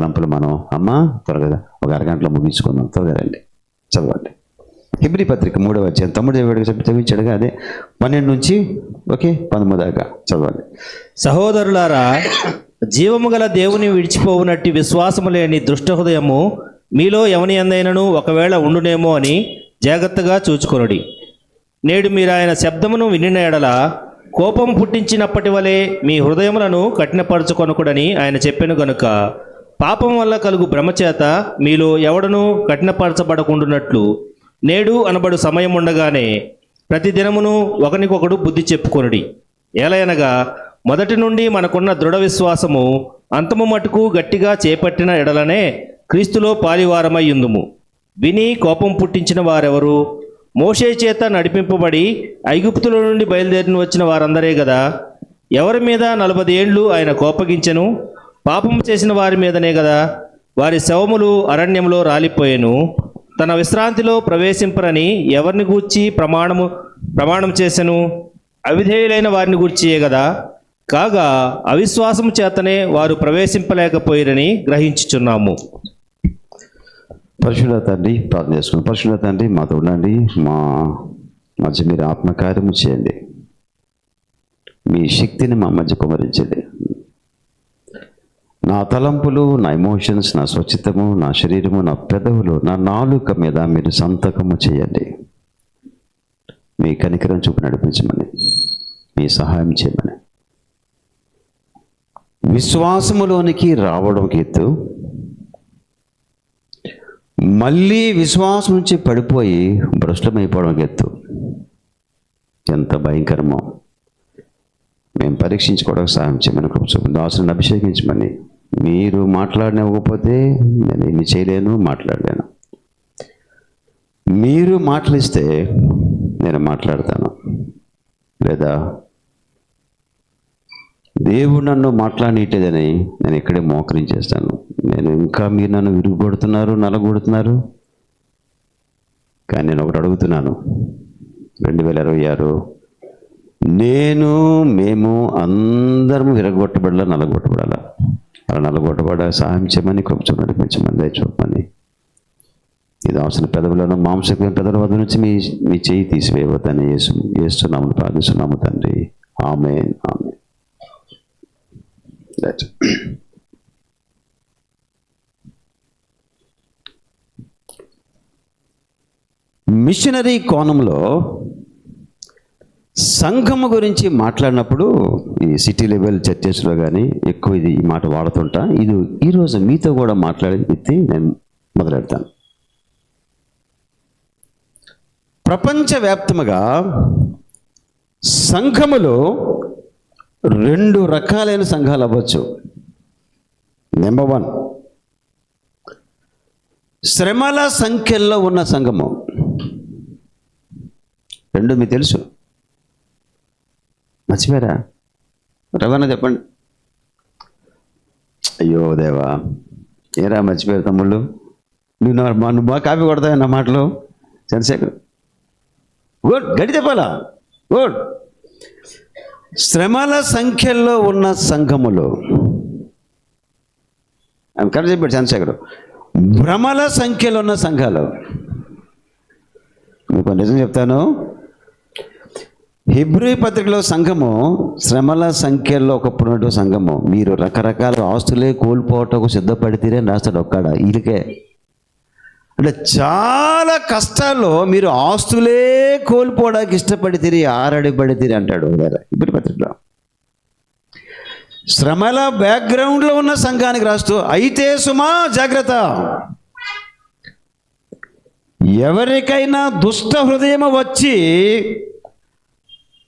లంపలు మనం అమ్మ త్వరగా ఒక అరగంటలో ముగించుకుందాం, త్వరగా రండి చదవండి. హెబ్రీ పత్రిక 3వ అధ్యాయం తమ్ముడు చదివించాడుగా, అదే 12 నుంచి 13 దాకా చదవండి. సహోదరులారా, జీవము గల దేవుని విడిచిపోవునట్టి విశ్వాసము లేని దుష్ట హృదయము మీలో ఎవని యందైనను ఒకవేళ ఉండునేమో అని జాగ్రత్తగా చూచుకొనుడి. నేడు మీరు ఆయన శబ్దమును వినిన ఎడల కోపం పుట్టించినప్పటి వలె మీ హృదయములను కఠినపరచుకొనకుడని ఆయన చెప్పెను గనుక, పాపం వల్ల కలుగు భ్రమచేత మీలో ఎవడనూ కఠినపరచబడకుండునట్లు నేడు అనబడు సమయం ఉండగానే ప్రతి దినమును ఒకనికొకడు బుద్ధి చెప్పుకొనుడి. ఏలయనగా మొదటి నుండి మనకున్న దృఢ విశ్వాసము అంతము మటుకు గట్టిగా చేపట్టిన ఎడలనే క్రీస్తులో పాలివారమై యుందుము. విని కోపం పుట్టించిన వారెవరు? మోషే చేత నడిపింపబడి ఐగుప్తుల నుండి బయలుదేరిన వచ్చిన వారందరే గదా. ఎవరి మీద 40 ఏండ్లు ఆయన కోపగించెను? పాపం చేసిన వారి మీదనే గదా. వారి శవములు అరణ్యంలో రాలిపోయెను. తన విశ్రాంతిలో ప్రవేశింపరని ఎవరిని గూర్చి ప్రమాణం చేసెను? అవిధేయులైన వారిని గూర్చియే గదా. కాగా అవిశ్వాసము చేతనే వారు ప్రవేశింపలేకపోయిరని గ్రహించుచున్నాము. పరిశుద్ధ తండ్రి, ప్రార్థన చేసుకుని, పరిశుద్ధ తండ్రి మాతో ఉండండి, మా మధ్య మీరు ఆత్మకార్యము చేయండి, మీ శక్తిని మా మధ్య కుమరించండి. నా తలంపులు, నా ఎమోషన్స్, నా స్వచ్ఛతము, నా శరీరము, నా పెదవులు, నా నాలుక మీద మీరు సంతకము చేయండి. మీ కనికరం చూపు నడిపించమని, మీ సహాయం చేయమని. విశ్వాసములోనికి రావడం ఎత్తు, మళ్ళీ విశ్వాసం నుంచి పడిపోయి భ్రష్టమైపోవడం ఎత్తు. ఎంత భయంకరమో మేము పరీక్షించుకోవడానికి సహాయం చేయమని కృప చూపండి. దాసుని అభిషేకించమని. మీరు మాట్లాడనివ్వకపోతే నేను ఏమి చేయలేను, మాట్లాడలేను. మీరు మాటలిస్తే నేను మాట్లాడతాను, లేదా దేవుడు నన్ను మాట్లాడనీయలేదని నేను ఇక్కడే మోకరించేస్తాను. నేను ఇంకా మీరు నన్ను విరుగుపడుతున్నారు, నలగొడుతున్నారు. కానీ నేను ఒకటి అడుగుతున్నాను, 2026 మేము అందరము విరగొట్టబడాలా, నలగొట్టబడాలా? అలా నలగొట్టబడ సహాయం చేయమని, కొంచెం నడిపించమని, దయచూపమని. ఇది అవసరం పెదవులను మాంసకమైన పెదవుల వద్ద నుంచి మీ చేయి తీసివేయవద్దని చేస్తున్నాము, ప్రార్థిస్తున్నాము తండ్రి. ఆమేన్, ఆమేన్. మిషనరీ కోణంలో సంఘము గురించి మాట్లాడినప్పుడు ఈ సిటీ లెవెల్ చర్చెస్లో కానీ ఎక్కువ ఈ మాట వాడుతుంటా. ఈరోజు మీతో కూడా మాట్లాడే వ్యక్తి నేను మొదలెడతాను. ప్రపంచవ్యాప్తముగా సంఘములో 2 రకాలైన సంఘాలు అవ్వచ్చు. నెంబర్ 1, శ్రమల సంఖ్యల్లో ఉన్న సంఘము. 2 మీకు తెలుసు, మర్చిపోయారా? రవాణా చెప్పండి. అయ్యో దేవా, ఏరా మర్చిపోయారు తమ్ముళ్ళు. నువ్వు బాగా కాపీ కొడతావు నా మాటలు. చంద్రశేఖర్ గుడ్, గడి చెప్పాలా? గుడ్. శ్రమల సంఖ్యల్లో ఉన్న సంఘములు, కరెక్ట్ చెప్పాడు చంద్రశేఖర్. భ్రమల సంఖ్యలో ఉన్న సంఘాలు. మీకు నిజం చెప్తాను, హెబ్రీ పత్రికలో సంఘము శ్రమల సంఖ్యలో ఒకప్పుడు సంఘము. మీరు రకరకాల ఆస్తులే కోల్పోవటకు సిద్ధపడితేనే రాస్తాడు ఒక్కడ వీళ్ళకే. అంటే చాలా కష్టాల్లో మీరు ఆస్తులే కోల్పోవడానికి ఇష్టపడితే ఆరడిపడితే అంటాడు హెబ్రీ పత్రికలో. శ్రమల బ్యాక్గ్రౌండ్లో ఉన్న సంఘానికి రాస్తూ, అయితే సుమా జాగ్రత్త, ఎవరికైనా దుష్ట హృదయం వచ్చి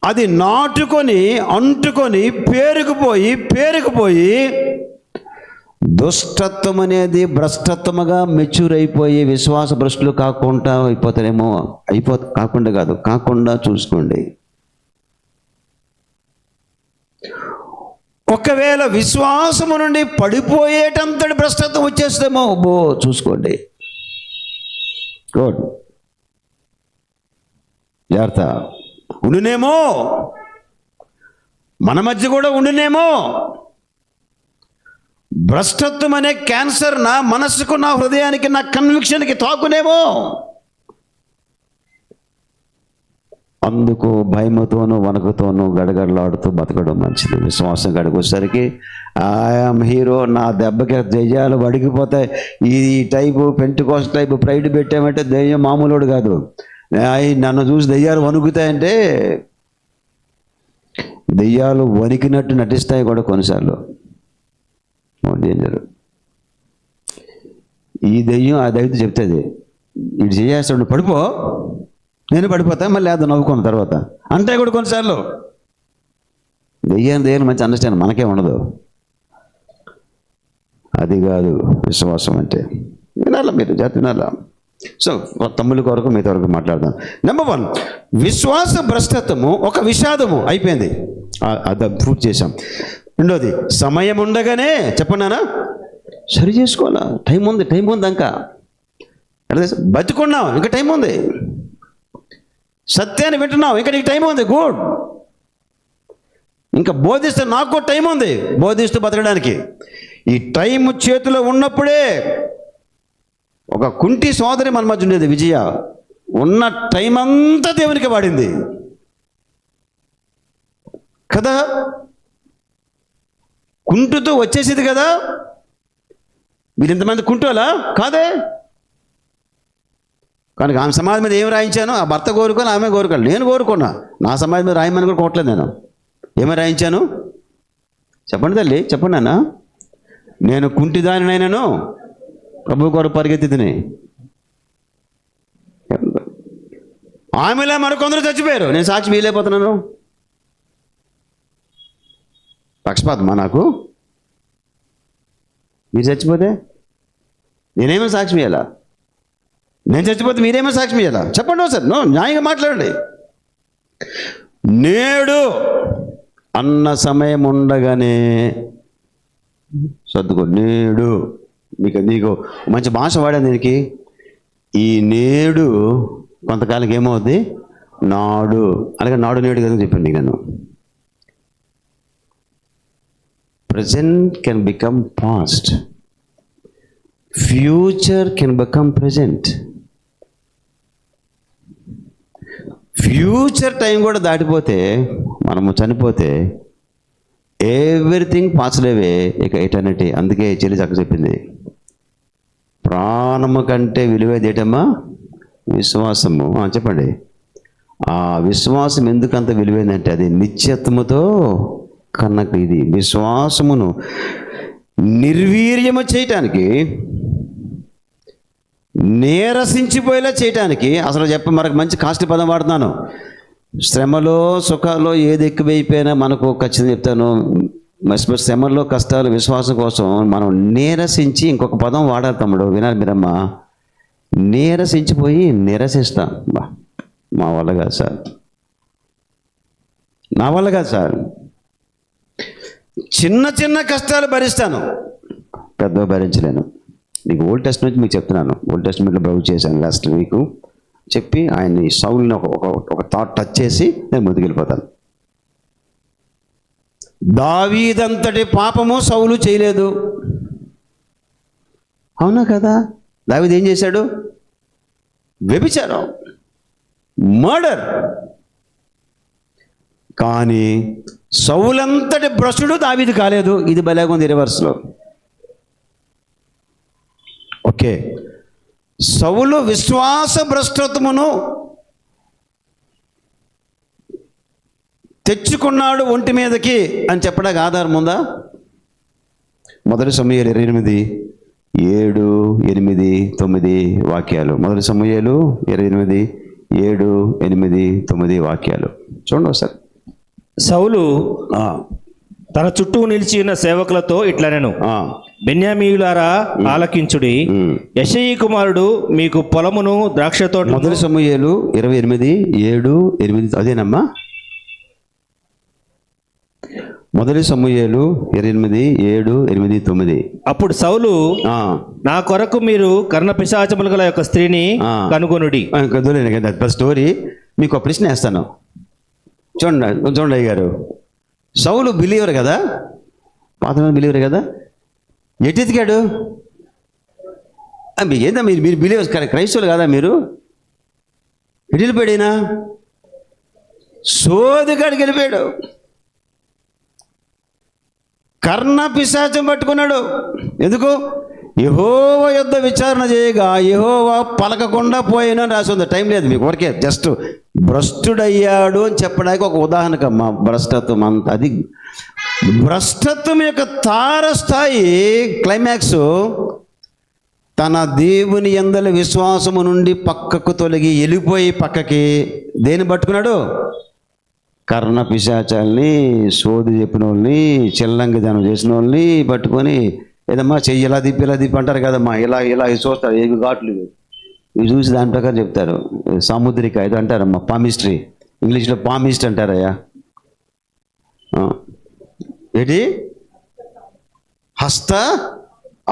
అది నాటుకొని అంటుకొని పేరుకుపోయి దుష్టత్వం అనేది భ్రష్టత్వముగా మెచ్యూర్ అయిపోయి విశ్వాస భ్రష్టులు కాకుండా అయిపోతారేమో. కాకుండా చూసుకోండి. ఒకవేళ విశ్వాసము నుండి పడిపోయేటంతటి భ్రష్టత్వం వచ్చేస్తేమో చూసుకోండి. గుడ్, జాగ్రత్త. ఉండునేమో, మన మధ్య కూడా ఉండునేమో. భ్రష్టత్వం అనే క్యాన్సర్ నా మనస్సుకు, నా హృదయానికి, నా కన్విక్షన్కి తాకునేమో. అందుకు భయముతోనూ వణుకుతోనూ గడగడలాడుతూ బతకడం మంచిది. విశ్వాసం గడికొచ్చేసరికి ఐఎమ్ హీరో, నా దెబ్బకి దెయ్యాలు వడికిపోతాయి. ఈ టైపు పెంటికోస్ట్ టైపు ప్రైడ్ పెట్టామంటే దెయ్యం మామూలుడు కాదు. నన్ను చూసి దెయ్యాలు వణుకుతాయంటే దెయ్యాలు వణికినట్టు నటిస్తాయి కూడా కొన్నిసార్లు. డేంజర్. ఈ దెయ్యం ఆ దెయ్యంతో చెప్తుంది, ఇటు చేసేస్తాడు, పడిపో, నేను పడిపోతా, మళ్ళీ అది నవ్వుకున్న తర్వాత అంటే కూడా కొన్నిసార్లు దెయ్యాన్ని మంచి అండర్స్టాండ్ మనకే ఉండదు. అది కాదు విశ్వాసం అంటే. వినాలా మీరు, జాతి వినాలా. సో తమ్ముళ్ళ కొరకు మీతో వరకు మాట్లాడదాం. నెంబర్ 1, విశ్వాస భ్రష్టత్వము ఒక విషాదము అయిపోయింది, అది ప్రూవ్ చేశాం. రెండోది, సమయం ఉండగానే చెప్పన్నానా సరి చేసుకోవాలా. టైం ఉంది ఇంకా బతుకున్నావు, ఇంకా టైం ఉంది. సత్యాన్ని వింటున్నావు, ఇంకా నీకు టైం ఉంది, గుడ్. ఇంకా బోధిస్తే నాకు టైం ఉంది బోధిస్తూ బతకడానికి. ఈ టైం చేతిలో ఉన్నప్పుడే ఒక కుంటి సోదరి మన మధ్య ఉండేది, విజయ. ఉన్న టైం అంతా దేవునికి వాడింది కదా. కుంటుతో వచ్చేసేది కదా. మీరు ఇంతమంది కుంటోలా కాదే. కనుక ఆమె సమాజం మీద ఏం రాయించాను, ఆ భర్త కోరుకొని ఆమె కోరుకోవాలి. నేను కోరుకున్నా, నా సమాజం మీద రాయమని కూడా కోరట్లేదు. నేను ఏమై రాయించాను చెప్పండి తల్లి, చెప్పండి నాన్న. నేను కుంటిదానినైనాను ప్రభు కొరకు పరిగెత్తిని. ఆమెలా మరికొందరు చచ్చిపోయారు, నేను సాక్షి వీలైపోతున్నాను. పక్షపాతమా నాకు? మీరు చచ్చిపోతే నేనేమో సాక్షి ఇవ్వాలా? నేను చచ్చిపోతే మీరేమో సాక్షి ఇవ్వాలా? చెప్పండి సార్, న్యాయంగా మాట్లాడండి. నేడు అన్న సమయం ఉండగానే సర్దుకో. నేడు నీకు మంచి భాష వాడాను దీనికి. ఈ నేడు కొంతకాలం ఏమవుద్ది, నాడు. అలాగే నాడు నేడు కదా చెప్పండి. నేను present can become past, future can become present. Future time కూడా దాటిపోతే, మనము చనిపోతే ఎవ్రీథింగ్ పాస్లేవే, ఇక ఎటర్నిటీ. అందుకే చెల్లి చక్క చెప్పింది, ప్రాణము కంటే విలువైంది ఏంటమ్మా? విశ్వాసము. చెప్పండి. ఆ విశ్వాసం ఎందుకంత విలువైందంటే అది నిత్యత్వముతో కన్నకు. ఇది విశ్వాసమును నిర్వీర్యము చేయటానికి, నీరసించిపోయేలా చేయటానికి. అసలు మరొక మంచి కాస్ట్లీ పదం వాడుతున్నాను. శ్రమలో సుఖాల్లో ఏది ఎక్కువైపోయినా మనకు ఖచ్చితంగా చెప్తాను, శ్రమల్లో కష్టాలు విశ్వాసం కోసం మనం నీరసించి, ఇంకొక పదం వాడాలి తమ్ముడు, వినాలి మీరమ్మా. నీరసించిపోయి నిరసిస్తాం. మా వల్ల కాదు సార్, నా వల్ల కాదు సార్. చిన్న చిన్న కష్టాలు భరిస్తాను, పెద్దగా భరించలేను. నీకు ఓల్డ్ టెస్ట్మెంట్ మీకు చెప్తున్నాను. ఓల్డ్ టెస్ట్మెంట్లో బ్రౌజ్ చేశాను లాస్ట్ వీక్. చెప్పి ఆయన్ని సౌల్ని ఒక థాట్ టచ్ చేసి నేను ముందుకెళ్ళిపోతాను. దావీదంతటి పాపము సౌలు చేయలేదు, అవునా కదా? దావీదు ఏం చేశాడు? వ్యభిచారం, మర్డర్. కానీ సౌలంతటి భ్రష్టుడు దావీదు కాలేదు. ఇది భలేగుంది రివర్స్లో. ఓకే, సౌలు విశ్వాస భ్రష్టత్వమును తెచ్చుకున్నాడు ఒంటి మీదకి అని చెప్పడానికి ఆధారం ఉందా? 1 సమూయేలు 28, 7, 8, 9 వాక్యాలు. 1 సమూయేలు 28, 7, 8, 9 వాక్యాలు చూడండి ఒకసారి. సౌలు తన చుట్టూ నిలిచి ఉన్న సేవకులతో ఇట్లనెను, బెన్యామీయులారా ఆలకించుడి. యెషయి కుమారుడు మీకు పొలమును ద్రాక్ష తోట. 1 సమూయేలు 28, 7, 8 అదేనమ్మా. 1 సమూయేలు 28, 7, 8, 9. అప్పుడు సౌలు, నా కొరకు మీరు కర్ణ పిశాచములు గల యొక్క స్త్రీని కనుగొనుడి. స్టోరీ మీకు ఒక ప్రశ్న వేస్తాను, చూడండి అయ్య గారు. సౌలు బిలీవర్ కదా, పాత బిలీవర్ కదా. ఎటు ఎతికాడు? ఏందా మీరు మీరు బిలీవర్స్ క్రైస్తవులు కాదా మీరు? ఎటు వెళ్ళిపోయాడైనా? సోదిగాడికి వెళ్ళిపోయాడు. కర్ణ పిశాచం పట్టుకున్నాడు. ఎందుకు? యెహోవా యొద్ద విచారణ చేయగా యెహోవా పలకకుండా పోయినా అని రాసి ఉంది. టైం లేదు మీకు, ఊరికే జస్ట్ భ్రష్టుడయ్యాడు అని చెప్పడానికి ఒక ఉదాహరణకమ్మా. భ్రష్టత్వం అంత, అది భ్రష్టత్వం యొక్క తారస్థాయి క్లైమాక్స్ తన దేవుని యందలి విశ్వాసము నుండి పక్కకు తొలగి వెళ్ళిపోయి పక్కకి దేన్ని పట్టుకున్నాడు? కర్ణ పిశాచాల్ని, సోది చెప్పిన వాళ్ళని, చెల్లంగిదనం చేసిన వాళ్ళని పట్టుకొని, ఏదమ్మా చెయ్యి ఇలా దిప్పి అంటారు కదమ్మా, ఇలా ఇలా చూస్తారు, ఏమి ఘాట్లు ఇవి చూసి దాని ప్రకారం చెప్తారు. సాముద్రిక ఇది అంటారమ్మా, పామిస్ట్రీ, ఇంగ్లీష్లో పామిస్ట్ అంటారయ్యా. ఏంటి హస్త,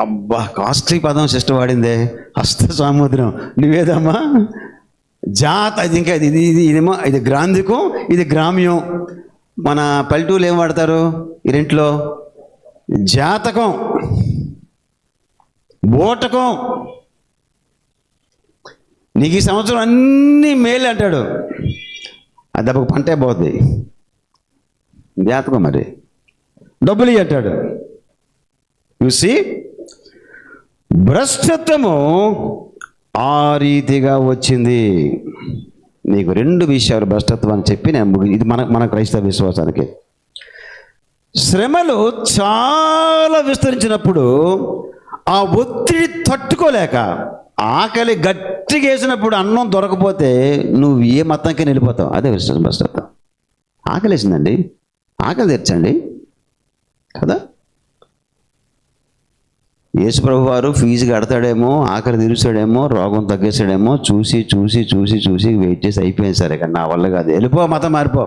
అబ్బా కాస్ట్లీ పదం సిస్టర్ వాడిందే, హస్త సాముద్రం. నువ్వేదమ్మా జాత, ఇది ఇంకా ఇది ఇదేమో, ఇది గ్రాంధికం, ఇది గ్రామ్యం. మన పల్లెటూళ్ళు ఏం వాడతారు ఈ రెంట్లో? జాతకం, బోటకం. నీకు ఈ సంవత్సరం అన్నీ మేలు అంటాడు, ఆ దెబ్బకు పంటే పోద్ది. జాతకం మరి డబ్బులు అంటాడు. చూసి భ్రష్టత్వము ఆ రీతిగా వచ్చింది. నీకు రెండు విషయాలు భ్రష్టత్వం అని చెప్పి నేను ఇది మన క్రైస్తవ విశ్వాసానికి. శ్రమలు చాలా విస్తరించినప్పుడు ఆ ఒత్తిడి తట్టుకోలేక ఆకలి గట్టిగా వేసినప్పుడు అన్నం దొరకపోతే నువ్వు ఏ మతంకి వెళ్ళిపోతావు. అదే భ్రష్టత్వం. ఆకలి వేసిందండి, ఆకలి తీర్చండి కదా. యేసుప్రభు వారు ఫీజు కడతాడేమో, ఆకలి తీరుస్తాడేమో, రోగం తగ్గేస్తాడేమో చూసి చూసి చూసి చూసి వెయిట్ చేసి అయిపోయింది. సరే కానీ నా వల్ల కాదు, వెళ్ళిపో, మతం మారిపో,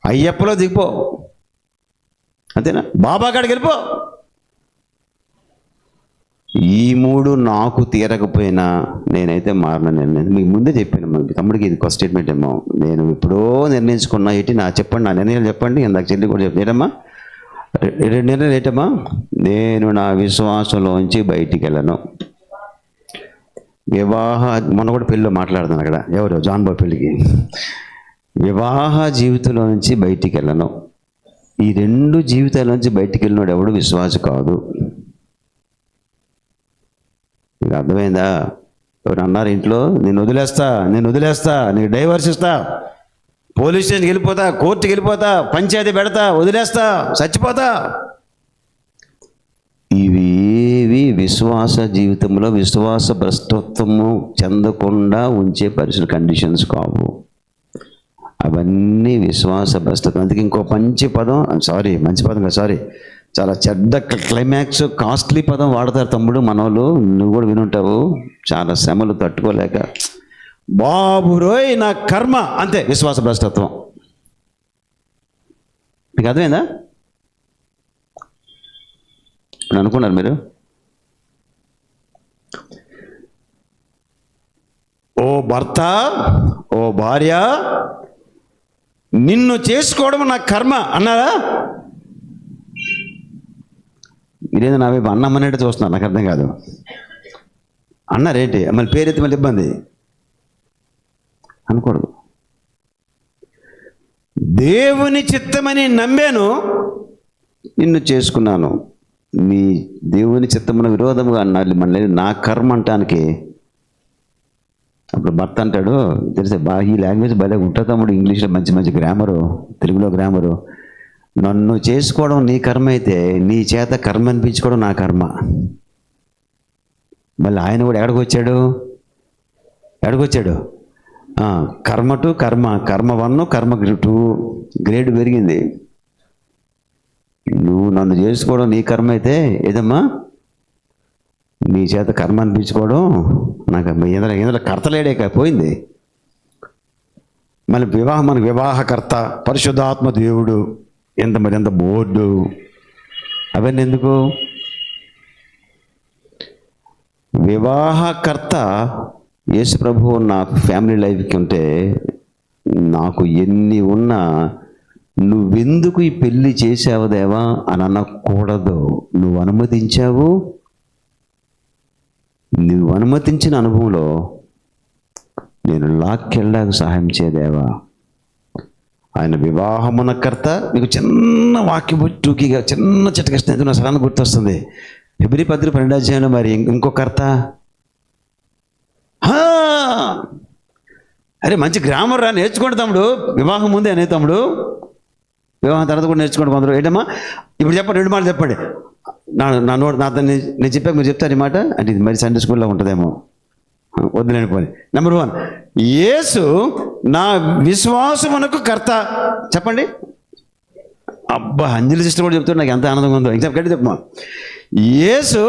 అయ్యప్పలో దిగిపో, అంతేనా, బాబా కాడికి వెళ్ళిపో. ఈ మూడు నాకు తీరకపోయినా నేనైతే మారను. నేను మీకు ముందే చెప్పాను, మీ తమ్ముడికి ఇది ఒక స్టేట్మెంట్ ఏమో, నేను ఎప్పుడో నిర్ణయించుకున్నా. ఏంటి నా చెప్పండి, నా నిర్ణయాలు చెప్పండి. ఇందాక చెల్లి కూడా చెప్పేటమ్మా, రెండు నిర్ణయాలు ఏంటమ్మా? నేను నా విశ్వాసంలోంచి బయటికి వెళ్ళను. మొన్న కూడా పెళ్ళిలో మాట్లాడుతాను అక్కడ, ఎవరు జాన్ బాబు పెళ్ళికి, వివాహ జీవితంలో నుంచి బయటికి వెళ్ళను. ఈ రెండు జీవితాల నుంచి బయటికి వెళ్ళినాడు ఎవడు విశ్వాస కాదు. మీకు అర్థమైందా? ఎవరు అన్నారు ఇంట్లో, నేను వదిలేస్తా, నీకు డైవర్స్ ఇస్తా, పోలీస్ స్టేషన్కి వెళ్ళిపోతా, కోర్టుకి వెళ్ళిపోతా, పంచాయతీ పెడతా, వదిలేస్తా, చచ్చిపోతా. ఇవి విశ్వాస జీవితంలో విశ్వాస భ్రష్టత్వము చెందకుండా ఉంచే కండిషన్స్ కావు. అవన్నీ విశ్వాస భ్రష్టత్వం. అందుకే ఇంకో మంచి పదం చాలా చెడ్డ క్లైమాక్స్, కాస్ట్లీ పదం వాడతారు తమ్ముడు మనోళ్ళు, నువ్వు కూడా వినుంటావు. చాలా శ్రమలు తట్టుకోలేక బాబు రోయ్ నా కర్మ, అంతే విశ్వాస భ్రష్టత్వం. మీకు అర్థమైందా? అనుకున్నారు మీరు? ఓ భర్త, ఓ భార్య, నిన్ను చేసుకోవడం నా కర్మ అన్నారా? ఇదేదో నా వైపు అన్నమ్మనేట్టు చూస్తున్నారు, నాకు అర్థం కాదు. అన్నారేంటి? మళ్ళీ పేరెత్తి మళ్ళీ ఇబ్బంది అనకూడదు. దేవుని చిత్తమని నమ్మాను, నిన్ను చేసుకున్నాను. నీ దేవుని చిత్తమున విరోధముగా అన్నాడు మళ్ళీ నా కర్మ అంటానికి. అప్పుడు భర్త అంటాడు, తెలిసే బాగా ఈ లాంగ్వేజ్ భలే ఉంటుంది తమ్ముడు, ఇంగ్లీష్లో మంచి మంచి గ్రామరు, తెలుగులో గ్రామరు. నన్ను చేసుకోవడం నీ కర్మ అయితే నీ చేత కర్మ అనిపించుకోవడం నా కర్మ. మళ్ళీ ఆయన కూడా ఎక్కడికి వచ్చాడు? కర్మ టు కర్మ 1 కర్మ 2 గ్రేడ్ పెరిగింది. నువ్వు నన్ను చేసుకోవడం నీ కర్మ అయితే ఏదమ్మా, నీ చేత కర్మ అనిపించుకోవడం నాకు ఇందులో కర్తలేడే పోయింది. మళ్ళీ మనకు వివాహకర్త పరిశుద్ధాత్మ దేవుడు, ఎంత బోర్డు, అవన్నీ ఎందుకు? వివాహకర్త యేసు ప్రభువు నాకు ఫ్యామిలీ లైఫ్కి ఉంటే నాకు ఎన్ని ఉన్నా నువ్వెందుకు ఈ పెళ్లి చేసావు దేవా అని అనకూడదు. నువ్వు అనుమతించావు. నువ్వు అనుమతించిన అనుభవంలో నేను లాక్కెళ్ళాకు సహాయం చేయదేవా. ఆయన వివాహమునకర్త. మీకు చిన్న వాక్యం టూకీగా చిన్న చిట్టకృష్ణ నా సడన్ గుర్తొస్తుంది. ఫిబ్రవరి 12 మరి ఇంకో కర్త. అరే మంచి గ్రామర్ రా, నేర్చుకోండి తమ్ముడు. వివాహం ముందే అనే తమ్ముడు, వివాహం తర్వాత కూడా నేర్చుకోండి కొందరు. ఏంటమ్మా ఇప్పుడు చెప్పండి, 2 మాటలు చెప్పండి. నేను చెప్పాక మీరు చెప్తారు ఈ మాట అంటే ఇది మరి సండే స్కూల్లో ఉంటుందేమో, వద్దులేని పోనీ. నెంబర్ 1, యేసు నా విశ్వాసమునకు కర్త. చెప్పండి. అబ్బా, అంజలి సిస్టర్ కూడా చెప్తాడు, నాకు ఎంత ఆనందంగా ఉందో. ఇంకా గట్టి చెప్పమా. యేసు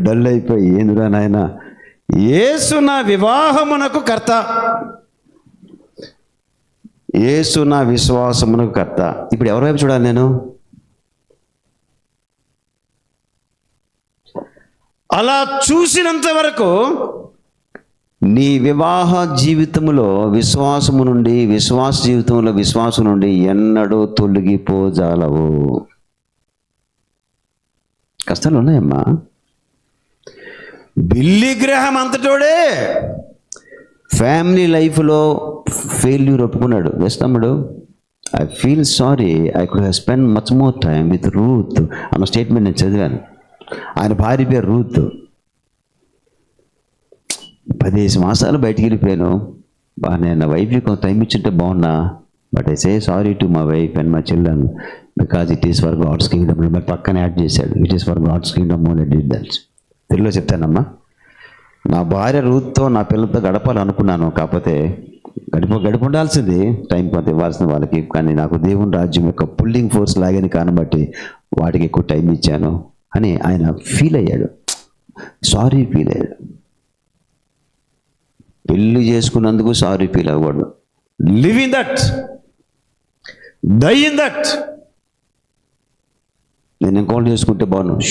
డల్ అయిపోయి ఏందిరా నాయన. యేసు నా వివాహమునకు కర్త. యేసు నా విశ్వాసమునకు కర్త. ఇప్పుడు ఎవరి వైపు చూడాలి నేను? అలా చూసినంత వరకు నీ వివాహ జీవితంలో విశ్వాసము నుండి, విశ్వాస జీవితంలో విశ్వాసం నుండి ఎన్నడూ తొలగిపోజాలవు. కష్టాలు ఉన్నాయమ్మా. బిల్లీ గ్రహం అంతటోడే ఫ్యామిలీ లైఫ్లో ఫెయిల్యూర్ ఒప్పుకున్నాడు. ఎస్ తమ్ముడు, I feel sorry, I could have spend much more time with Ruth అన్న స్టేట్మెంట్ నేను చదివాను. ఆయన భార్య పేరు రూత్. 15 మాసాలు బయటికి వెళ్ళిపోయాను. నేను నా వైఫ్కి కొంత టైం ఇచ్చింటే బాగున్నా. But I say sorry to my wife and my children because it is for God's kingdom. మరి పక్కన యాడ్ చేశాడు, it is for God's kingdom only did that. తెలుగులో చెప్తానమ్మా. నా భార్య రూత్తో నా పిల్లలతో గడపాలనుకున్నాను, కాకపోతే గడిప ఉండాల్సింది, టైం కొంత ఇవ్వాల్సిన వాళ్ళకి. కానీ నాకు దేవుని రాజ్యం యొక్క పుల్లింగ్ ఫోర్స్ లాగని కానబట్టి వాటికి ఎక్కువ టైం ఇచ్చాను అని ఆయన ఫీల్ అయ్యాడు. సారీ ఫీల్ అయ్యాడు. పెళ్ళి చేసుకున్నందుకు సారీ ఫీల్ అవ్వకూడదు. Live in that, die in that. నేను ఇంకోటి చేసుకుంటే బాగున్నాను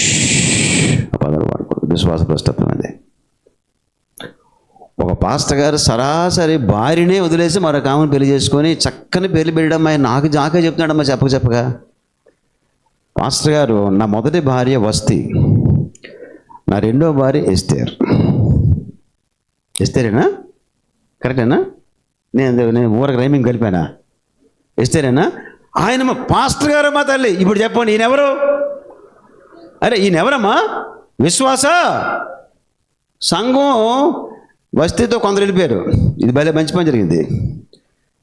పదాలు వాడుకోడు. విశ్వాస భ్రష్టత్వం అదే. ఒక పాస్టర్ గారు సరాసరి భార్యనే వదిలేసి మరొక ఆమెను పెళ్లి చేసుకొని చక్కని పెళ్లి పెట్టడం ఆయన నాకు జాకే చెప్తున్నాడమ్మా చెప్పగా. పాస్టర్ గారు, నా మొదటి భార్య వస్తి, నా రెండో భార్య ఎస్తేర్. ఎస్తేరేనా? కరెక్టేనా? నేను ఊరకు రైమింగ్ కలిపానా? ఎస్తేరేనా? ఆయన మా పాస్టర్ గారు మా తల్లి. ఇప్పుడు చెప్పండి, ఈయనెవరు? అరే ఈయనెవరమ్మా? విశ్వాస సంఘం వస్తీతో కొందరు వెళ్ళిపోయారు. ఇది భలే మంచి పని జరిగింది.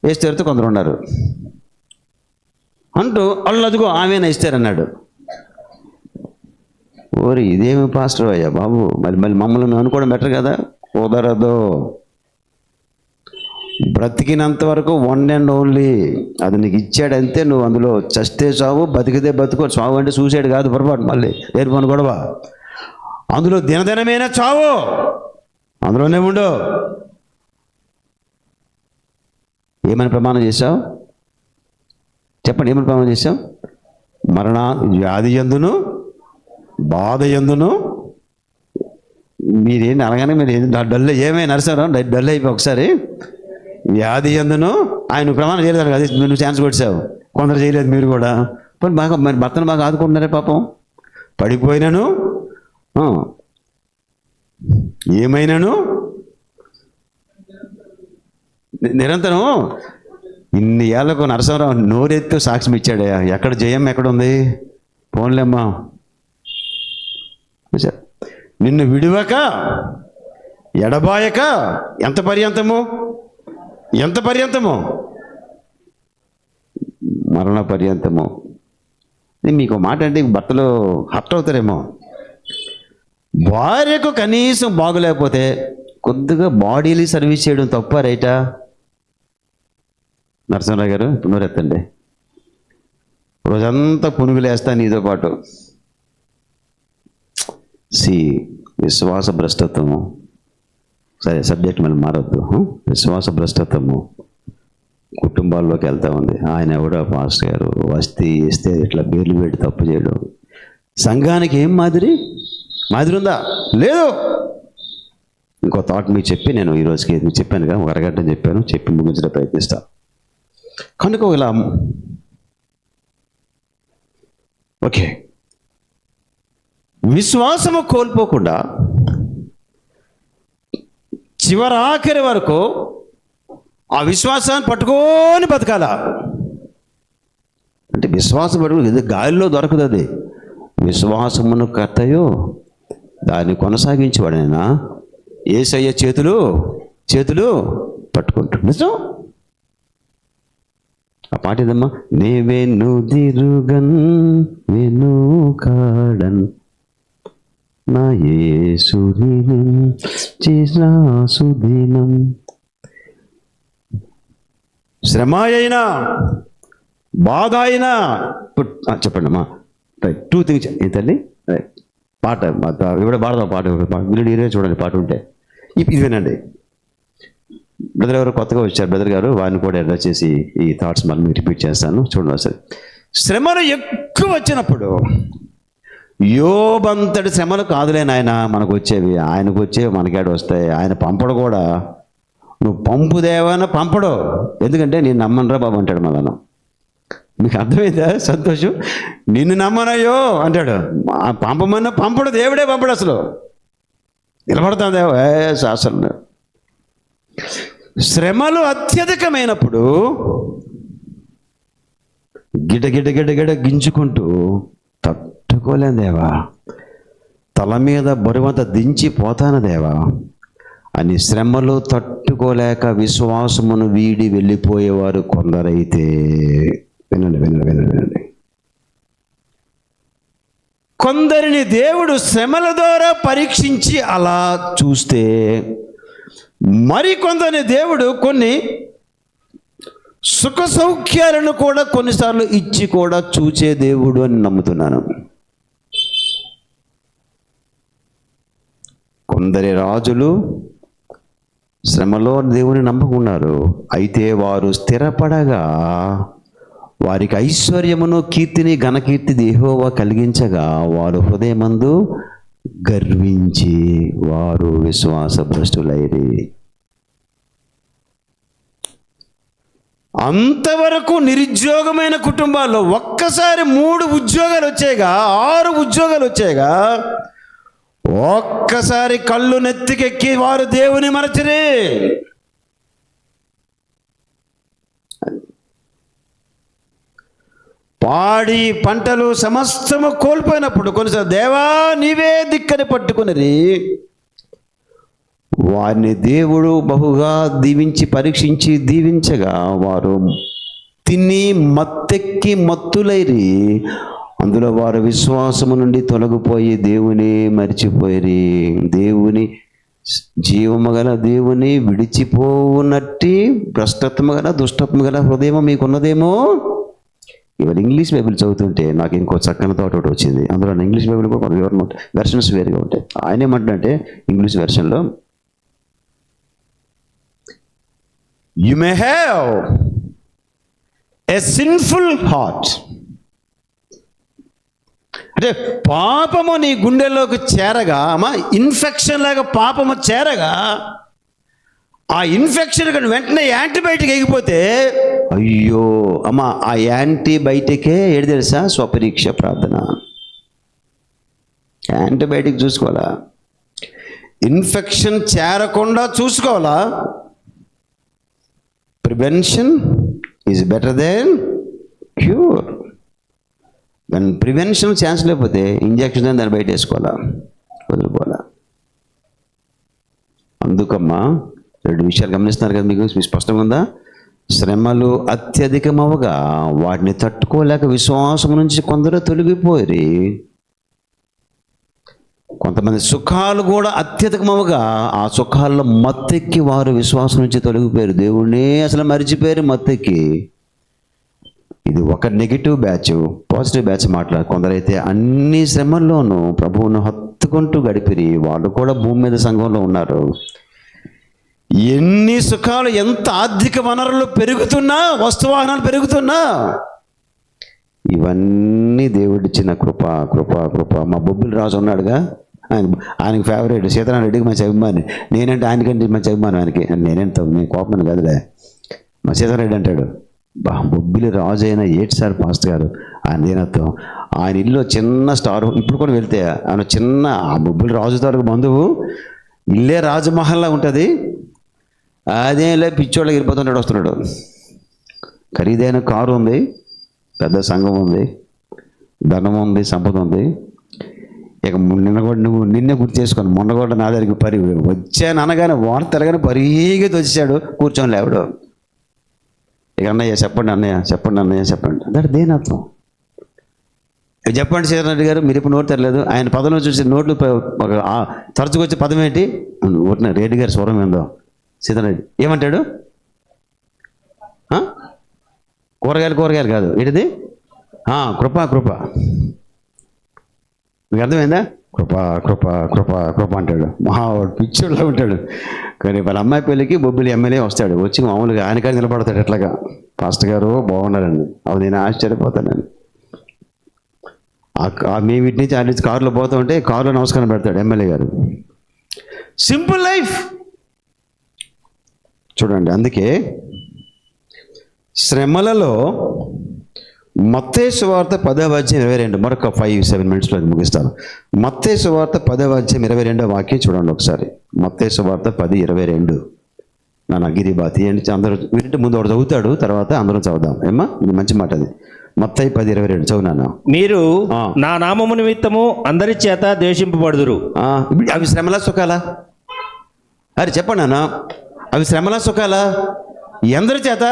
ఎస్తేర్తో కొందరు ఉన్నారు అంటూ వాళ్ళు అదిగో ఆమెను ఇస్తారన్నాడు. ఓరి ఇదేమి పాస్టర్ అయ్యా బాబు, మళ్ళీ మమ్మల్ని అనుకోవడం బెటర్ కదా. కుదరదు. బ్రతికినంత వరకు వన్ అండ్ ఓన్లీ. అది నీకు ఇచ్చాడంతే. నువ్వు అందులో చస్తే చావు, బతికితే బతుకో. చావు అంటే సూసైడ్ కాదు, పొరపాటు మళ్ళీ ఏర్పని గొడవ. అందులో దినదినమైన చావు, అందులోనే ఉండు. ఏమని ప్రమాణం చేశావు? చెప్పండి, ఏమని ప్రమాణం చేశావు? మరణ వ్యాధి యందును బాధ యందును. మీరేంటి అనగానే మీరు డల్ ఏమైనా నరసారా? డల్ అయిపోయి ఒకసారి. వ్యాధి యందును ఆయన ప్రమాణం చేయలేదు కదా, నువ్వు ఛాన్స్ కొట్టావు. కొందరు చేయలేదు, మీరు కూడా. పోనీ బాగా మరి భర్తను బాగా ఆదుకుంటున్నారే పాపం. పడిపోయినాను, ఏమైనాను నిరంతరం ఇన్ని ఏళ్ళకు నరసింహరావు నోరెత్తు సాక్ష్యం ఇచ్చాడే. ఎక్కడ జయం ఎక్కడుంది? పోన్లేమ్మా. నిన్ను విడివక ఎడబాయక ఎంత పర్యంతము మరణ పర్యంతము. మీకు మాట అంటే భర్తలు హర్ట్ అవుతారేమో. భార్యకు కనీసం బాగోలేకపోతే కొద్దిగా బాడీలీ సర్వీస్ చేయడం తప్ప రైటా? నరసింహరావు గారు పునరెత్తండి. రోజంతా పునుగులు వేస్తా నీతో పాటు. విశ్వాస భ్రష్టత్వము. సరే, సబ్జెక్ట్ మనం మారద్దు. విశ్వాస భ్రష్టత్వము కుటుంబాల్లోకి వెళ్తా ఉంది. ఆయన ఎవడో పాస్టర్ గారు వస్తే ఇస్తే ఇట్లా బేర్లు పెట్టి తప్పు చేయడం. సంఘానికి ఏం మాదిరి ఉందా? లేదు. ఇంకో థాట్ మీకు చెప్పి నేను ఈరోజుకి చెప్పాను కదా, ఒక అరగంట చెప్పి ముగించడం ప్రయత్నిస్తాను. కనుక ఇలా ఓకే, విశ్వాసము కోల్పోకుండా చివరాఖరి వరకు ఆ విశ్వాసాన్ని పట్టుకొని బతకాల. అంటే విశ్వాసం పట్టుకుని ఇది గాలిలో దొరకదు. అది విశ్వాసమును కర్తయో దాన్ని కొనసాగించేవాడైనా యేసయ్య చేతులు పట్టుకుంటాడు. నిజం. ఆ పాట ఏదమ్మా, నేవెను దిరుగన్ వెనుకాడన్ నా యేసుని చేసిన సుదినం. శ్రమ అయినా బాధ అయినా చెప్పండి అమ్మా. రైట్, 2 థింగ్స్ ఏంటండి. రైట్, పాట ఇప్పుడు పాడదాం. పాట మీరు ఈరోజు చూడండి, పాట ఉంటే ఇది వినండి. బ్రదర్ గారు కొత్తగా వచ్చారు, బ్రదర్ గారు, వారిని కూడా అడ్రస్ చేసి ఈ థాట్స్ మళ్ళీ రిపీట్ చేస్తాను. చూడండి ఒకసారి. శ్రమలు ఎక్కువ వచ్చినప్పుడు, యోబంతటి శ్రమలు కాదులే నాయన మనకు వచ్చేవి, ఆయనకు వచ్చేవి మనకేడు వస్తాయి. ఆయన పంపడు కూడా. నువ్వు పంపుదేవన పంపడు, ఎందుకంటే నేను నమ్మనరా బాబు అంటాడు. మళ్ళా మీకు అర్థమైందా సంతోషం? నిన్ను నమ్మనయ్యో అంటాడు. పంపమన్నా పంపడు, దేవుడే పంపడు. అసలు నిలబడతాం దేవ శాసనం. శ్రమలు అత్యధికమైనప్పుడు గిడ గింజుకుంటూ తట్టుకోలేను దేవా, తల మీద బరువంతా దించి పోతాను దేవా అని శ్రమలు తట్టుకోలేక విశ్వాసమును వీడి వెళ్ళిపోయేవారు కొందరైతే, వినండి. కొందరిని దేవుడు శ్రమల ద్వారా పరీక్షించి అలా చూస్తే, మరికొందరిని దేవుడు కొన్ని సుఖ సౌఖ్యాలను కూడా కొన్నిసార్లు ఇచ్చి కూడా చూచే దేవుడు అని నమ్ముతున్నాను. కొందరి రాజులు శ్రమలో దేవుని నమ్మకున్నారు. అయితే వారు స్థిరపడగా వారికి ఐశ్వర్యమును కీర్తిని ఘనకీర్తి యెహోవా కలిగించగా వారు హృదయమందు గర్వించి వారు విశ్వాస భ్రష్టులైరి. అంతవరకు నిరుద్యోగమైన కుటుంబాల్లో ఒక్కసారి 3 ఉద్యోగాలు వచ్చాయిగా, 6 ఉద్యోగాలు వచ్చాయిగా, ఒక్కసారి కళ్ళు నెత్తికెక్కి వారు దేవుని మరచిరి. పాడి పంటలు సమస్తము కోల్పోయినప్పుడు కొన్నిసార్లు దేవా నీవే దిక్కని పట్టుకుని వారిని దేవుడు బహుగా దీవించి పరీక్షించి దీవించగా వారు తిని మత్తెక్కి మత్తులైరి. అందులో వారు విశ్వాసము నుండి తొలగిపోయి దేవుని మరిచిపోయి దేవుని జీవము గల దేవుని విడిచిపోనట్టి భ్రష్టత్వము గల దుష్టత్వము గల హృదయం మీకున్నదేమో. ఇవాళ ఇంగ్లీష్ బైబిల్ చదువుతుంటే నాకు ఇంకో చక్కని థాట్ ఒకటి వచ్చింది. అందులో ఇంగ్లీష్ బైబిల్ కూడా వివరణ వెర్షన్స్ వేరుగా ఉంటాయి. ఆయన ఏమంటే ఇంగ్లీష్ వెర్షన్లో you may have a sinful heart, అంటే పాపము నీ గుండెల్లోకి చేరగా, అమ్మా ఇన్ఫెక్షన్ లాగా పాపము చేరగా, ఆ ఇన్ఫెక్షన్ వెంటనే యాంటీబయాటిక్ ఎగిపోతే అయ్యో అమ్మా ఆ యాంటీబయాటికే ఏడు తెలుసా, స్వపరీక్ష ప్రార్థన. యాంటీబయాటిక్ చూసుకోవాలా, ఇన్ఫెక్షన్ చేరకుండా చూసుకోవాలా. Prevention is better than cure. దాని ప్రివెన్షన్ ఛాన్స్ లేకపోతే ఇంజక్షన్ దాన్ని బయట వేసుకోవాలా, వదులుకోవాలా. అందుకమ్మా 2 విషయాలు గమనిస్తున్నారు కదా, మీకు స్పష్టంగా ఉందా? శ్రమలు అత్యధికమవగా వాటిని తట్టుకోలేక విశ్వాసం నుంచి కొందరు తొలగిపోయి, కొంతమంది సుఖాలు కూడా అత్యధికమవగా ఆ సుఖాల్లో మత్తెక్కి వారు విశ్వాసం నుంచి తొలగిపోయారు, దేవుణ్ణి అసలు మరిచిపోయారు మత్తెక్కి. ఇది ఒక నెగిటివ్ బ్యాచ్. పాజిటివ్ బ్యాచ్ మాట్లాడు. కొందరైతే అన్ని శ్రమల్లోనూ ప్రభువును హత్తుకుంటూ గడిపిరి, వాళ్ళు కూడా భూమి మీద సంఘంలో ఉన్నారు. ఎన్ని సుఖాలు, ఎంత ఆర్థిక వనరులు పెరుగుతున్నా, వస్తువాహనాలు పెరుగుతున్నా, ఇవన్నీ దేవుడిచ్చిన కృప కృప కృప. మా బొబ్బులు రాజు ఉన్నాడుగా, ఆయనకి ఫేవరెట్ సీతారాం రెడ్డికి మంచి అభిమాని. నేనంటే ఆయనకంటే మంచి అభిమానం ఆయనకి. నేను కోపమని కదలే, మా సీతారాం రెడ్డి అంటాడు బొబ్బిలి రాజు అయిన ఏటి సార్ పాస్టర్ గారు ఆయన దీనత్వం. ఆయన ఇల్లు చిన్న స్టార్, ఇప్పుడు కూడా వెళ్తే ఆయన చిన్న ఆ బొబ్బిలి రాజు తాలూకు బంధువు ఇల్లే రాజమహల్లా ఉంటుంది. అదేలే పిచ్చోళ్ళకి వెళ్ళిపోతున్నాడు, వస్తున్నాడు. ఖరీదైన కారు ఉంది, పెద్ద సంఘం ఉంది, ధనం ఉంది, సంపద ఉంది. ఇక నిన్న కూడా నువ్వు నిన్నే గుర్తు చేసుకొని మొన్న కూడా నా దగ్గరికి వచ్చాను అనగానే వాడు తెరగానే పరిగెత్తి వచ్చేసాడు, కూర్చొని లేవడు. ఇక అన్నయ్య చెప్పండి, అన్నయ్య చెప్పండి, అన్నయ్య చెప్పండి. అంటే దేనత్వం. చెప్పండి సీతారాం రెడ్డి గారు, మీరు ఇప్పుడు నోరు తెరలేదు. ఆయన పదంలో చూసి నోట్లు తరచుకు వచ్చే పదం ఏంటి? రెడ్డి గారి స్వరం ఏందో. సీతారాం రెడ్డి ఏమంటాడు? కూరగాయలు కాదు, ఏంటిది? కృప. మీకు అర్థమైందా? కృప అంటాడు. వాడు పిచ్చోళ్ళ ఉంటాడు. కానీ వాళ్ళ అమ్మాయి పెళ్ళికి బొబ్బిలి ఎమ్మెల్యే వస్తాడు. వచ్చి మామూలుగా ఆయనకాడ నిలబడతాడు. ఎట్లాగా పాస్టర్ గారు బాగున్నారండి. అవి నేను ఆశ్చర్యపోతానండి. మేము వీటి నుంచి ఆయన నుంచి కారులో పోతూ ఉంటే కారులో నమస్కారం పెడతాడు ఎమ్మెల్యే గారు. సింపుల్ లైఫ్ చూడండి. అందుకే శ్రమలలో మత్తయి సువార్త 10:22, మరొక 5-7 మినిట్స్లో ముగిస్తాను. మత్తయి సువార్త 10:22 వాక్యం చూడండి ఒకసారి. మత్తయి సువార్త 10:22. నా గిరిబాతి అని అందరూ వింటే ముందు ఒకటి చదువుతాడు, తర్వాత అందరూ చదువుదాం. ఏమ్మా, ఇది మంచి మాట. అది మత్తయి 10:22 చదువునాను. మీరు నా నామము నిమిత్తము అందరి చేత ద్వేషింపబడుదురు. అవి శ్రమలా సుఖాలా? అరే చెప్పండి నాన్న, అవి శ్రమలా సుఖాలా? ఎందరి చేత?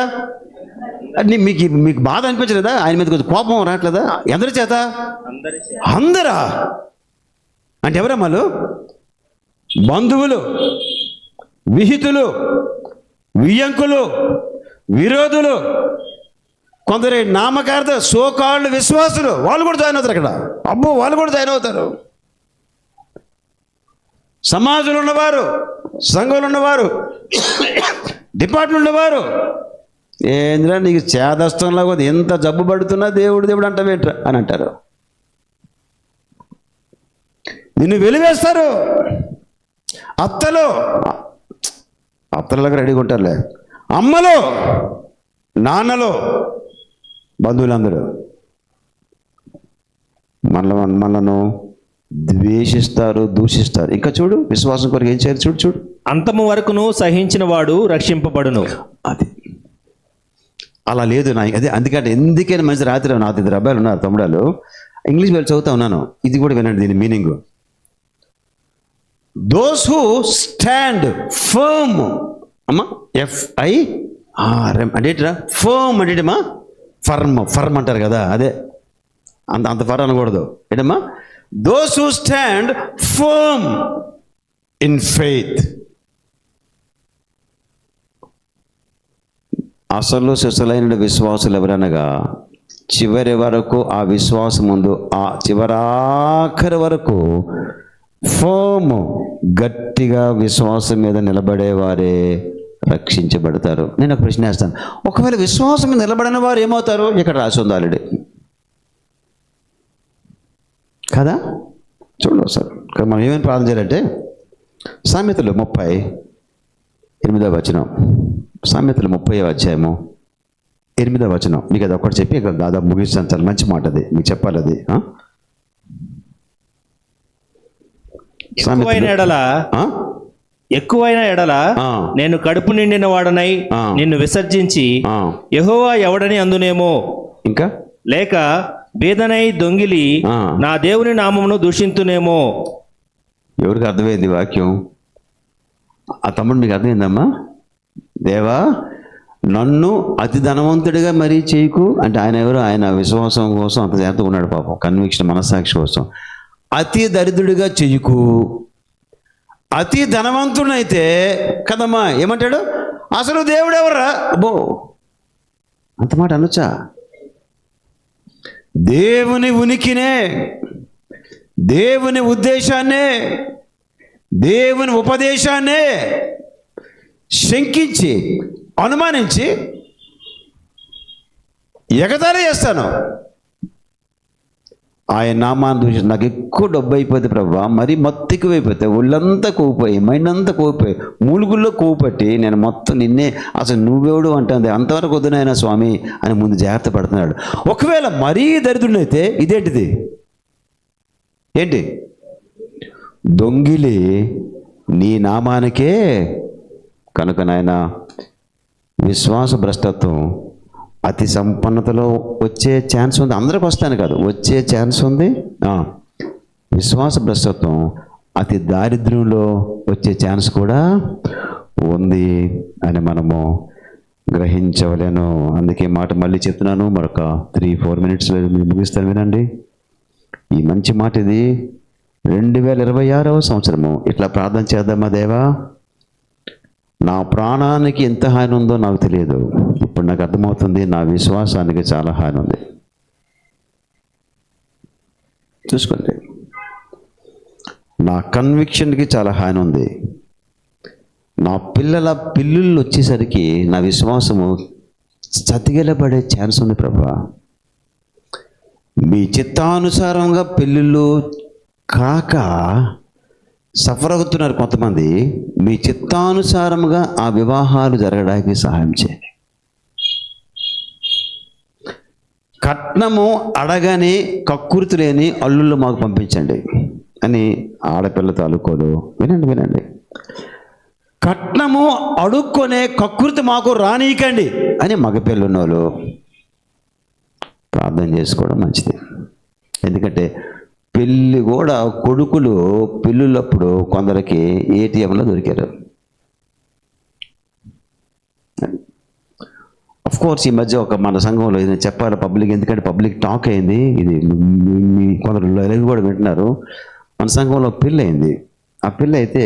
మీకు బాధ అనిపించలేదా? ఆయన మీద కొంచెం కోపం రావట్లేదా? ఎందరి చేత? అందరా అంటే ఎవరమ్మాలు? బంధువులు, విహితులు, వియ్యంకులు, విరోధులు, కొందరు నామకార్థ సోకాళ్ళు విశ్వాసులు, వాళ్ళు కూడా జాయిన్ అవుతారు అక్కడ. అబ్బో, వాళ్ళు కూడా జాయిన్ అవుతారు. సమాజంలో ఉన్నవారు, సంఘంలో ఉన్నవారు, డిపార్ట్మెంట్ ఉన్నవారు, ఏంద్రా నీకు చేదస్తంలో కూడా ఎంత జబ్బు పడుతున్నా దేవుడు అంటావేంట్రా అని అంటారు. నిన్ను వెలివేస్తారు. అత్తలకు రెడీగా ఉంటారులే. అమ్మలో, నాన్నలో, బంధువులందరూ మనలను ద్వేషిస్తారు, దూషిస్తారు. ఇంకా చూడు, విశ్వాసం కొరకు ఏం చేయాలి చూడు. అంతము వరకును సహించిన వాడు రక్షింపబడును. అది అలా లేదు నా. అదే ఎందుకైనా మంచి రాత్రి నాకు 2 అబ్బాయిలు ఉన్నారు, తమ్ముడాలు. ఇంగ్లీష్ బైబిల్ చదువుతా ఉన్నాను. ఇది కూడా వినండి, దీని meaning. Those who stand firm. అమ్మా, FIRM అంటే ఫర్మ్ అంటే ఫర్మ్ అంటారు కదా, అదే. అంత ఫర్ అనకూడదు. ఏంటమ్మా? Those who stand firm in faith. అసలు సిసలైన విశ్వాసులు ఎవరనగా చివరి వరకు ఆ విశ్వాసం ముందు, ఆ చివరాఖరి వరకు ఫర్మ్, గట్టిగా విశ్వాసం మీద నిలబడేవారే రక్షించబడతారు. నేను ఒక ప్రశ్న వేస్తాను. ఒకవేళ విశ్వాసం మీద నిలబడిన వారు ఏమవుతారు? ఇక్కడ రాసి ఉంది ఆల్రెడీ కదా. చూడండి సార్, మనం ఏమైనా ప్రార్థన చేయాలంటే సామెతలు 38వ వచనం. సామెతలు 30వ అధ్యాయము 8వ వచనం. మీకు అది ఒకటి చెప్పి దాదాపు ముగిస్తాను. చాలా మంచి మాట అది, మీకు చెప్పాలి అది. ఎక్కువైన ఎడల నేను కడుపు నిండిన వాడనై నిన్ను విసర్జించి యెహోవా ఎవడని అందునేమో, ఇంకా లేక బీదనై దొంగిలి నా దేవుని నామమును దూషింతునేమో. ఎవరికి అర్థమైంది వాక్యం? ఆ తమ్ముడు మీకు అర్థమైందమ్మా? దేవా, నన్ను అతి ధనవంతుడిగా మరీ చేయకు అంటే ఆయన ఎవరు? ఆయన విశ్వాసం కోసం అంత జాగ్రత్తగా ఉన్నాడు పాపం, కన్విక్షన్, మనస్సాక్షి కోసం. అతి దరిద్రుడిగా చెయ్యకు. అతి ధనవంతుడైతే కదమ్మా ఏమంటాడు? అసలు దేవుడు ఎవరా? అబ్బో, అంత మాట అనొచ్చా? దేవుని ఉనికినే, దేవుని ఉద్దేశాన్నే, దేవుని ఉపదేశాన్నే శంకించి, అనుమానించి ఎగతాళి చేస్తాను. ఆయన నామాన్ని దూషించి నాకు ఎక్కువ డబ్బు అయిపోతే ప్రభా, మరీ మొత్తం ఎక్కువైపోతే ఒళ్ళంతా కోల్పోయి, మైండ్ అంతా కోల్పోయి, మూలుగుల్లో కొవ్వు పట్టి నేను మొత్తం నిన్నే అసలు నువ్వెవడు అంటుంది, అంతవరకు వద్దునైనా స్వామి అని ముందు జాగ్రత్త పడుతున్నాడు. ఒకవేళ మరీ దరిద్రుడైతే ఇదేంటిది, ఏంటి, దొంగిలి నీ నామానికే. కనుక నాయన విశ్వాస భ్రష్టత్వం అతి సంపన్నతలో వచ్చే ఛాన్స్ ఉంది. అందరికి వస్తాను కాదు, వచ్చే ఛాన్స్ ఉంది. విశ్వాస భ్రష్టత్వం అతి దారిద్ర్యంలో వచ్చే ఛాన్స్ కూడా ఉంది అని మనము గ్రహించవలేను. అందుకే మాట మళ్ళీ చెప్తున్నాను, మరొక 3-4 మినిట్స్లో మీరు ముగిస్తాను, వినండి ఈ మంచి మాట. ఇది 2026వ సంవత్సరము. ఇట్లా ప్రార్థన చేద్దామా, దేవా నా ప్రాణానికి ఎంత హాని ఉందో నాకు తెలియదు, ఇప్పుడు నాకు అర్థమవుతుంది నా విశ్వాసానికి చాలా హాని ఉంది. చూసుకోండి, నా కన్విక్షన్కి చాలా హాని ఉంది. నా పిల్లుళ్ళు వచ్చేసరికి నా విశ్వాసము చతికిలబడే ఛాన్స్ ఉంది ప్రభా. మీ చిత్తానుసారంగా పెళ్ళిళ్ళు కాక సఫర్ అవుతున్నారు కొంతమంది. మీ చిత్తానుసారముగా ఆ వివాహాలు జరగడానికి సహాయం చేయండి. కట్నము అడగని కక్కుర్తి లేని అల్లుళ్ళు మాకు పంపించండి అని ఆడపిల్ల తాలూకోలు. వినండి, కట్నము అడుక్కొనే కక్కుర్తి మాకు రానీకండి అని మగపిల్లున్నోళ్ళు ప్రార్థన చేసుకోవడం మంచిది. ఎందుకంటే పెళ్ళి కూడా కొడుకులు పెళ్ళిళ్ళప్పుడు కొందరికి ఏటీఎంలో దొరికారు. కోర్స్ ఈ మధ్య ఒక మన సంఘంలో ఇది చెప్పాలి పబ్లిక్, ఎందుకంటే పబ్లిక్ టాక్ అయింది ఇది, మీ కొందరు లైవ్ కూడా వింటున్నారు. మన సంఘంలో పెళ్ళి అయింది. ఆ పెళ్ళి అయితే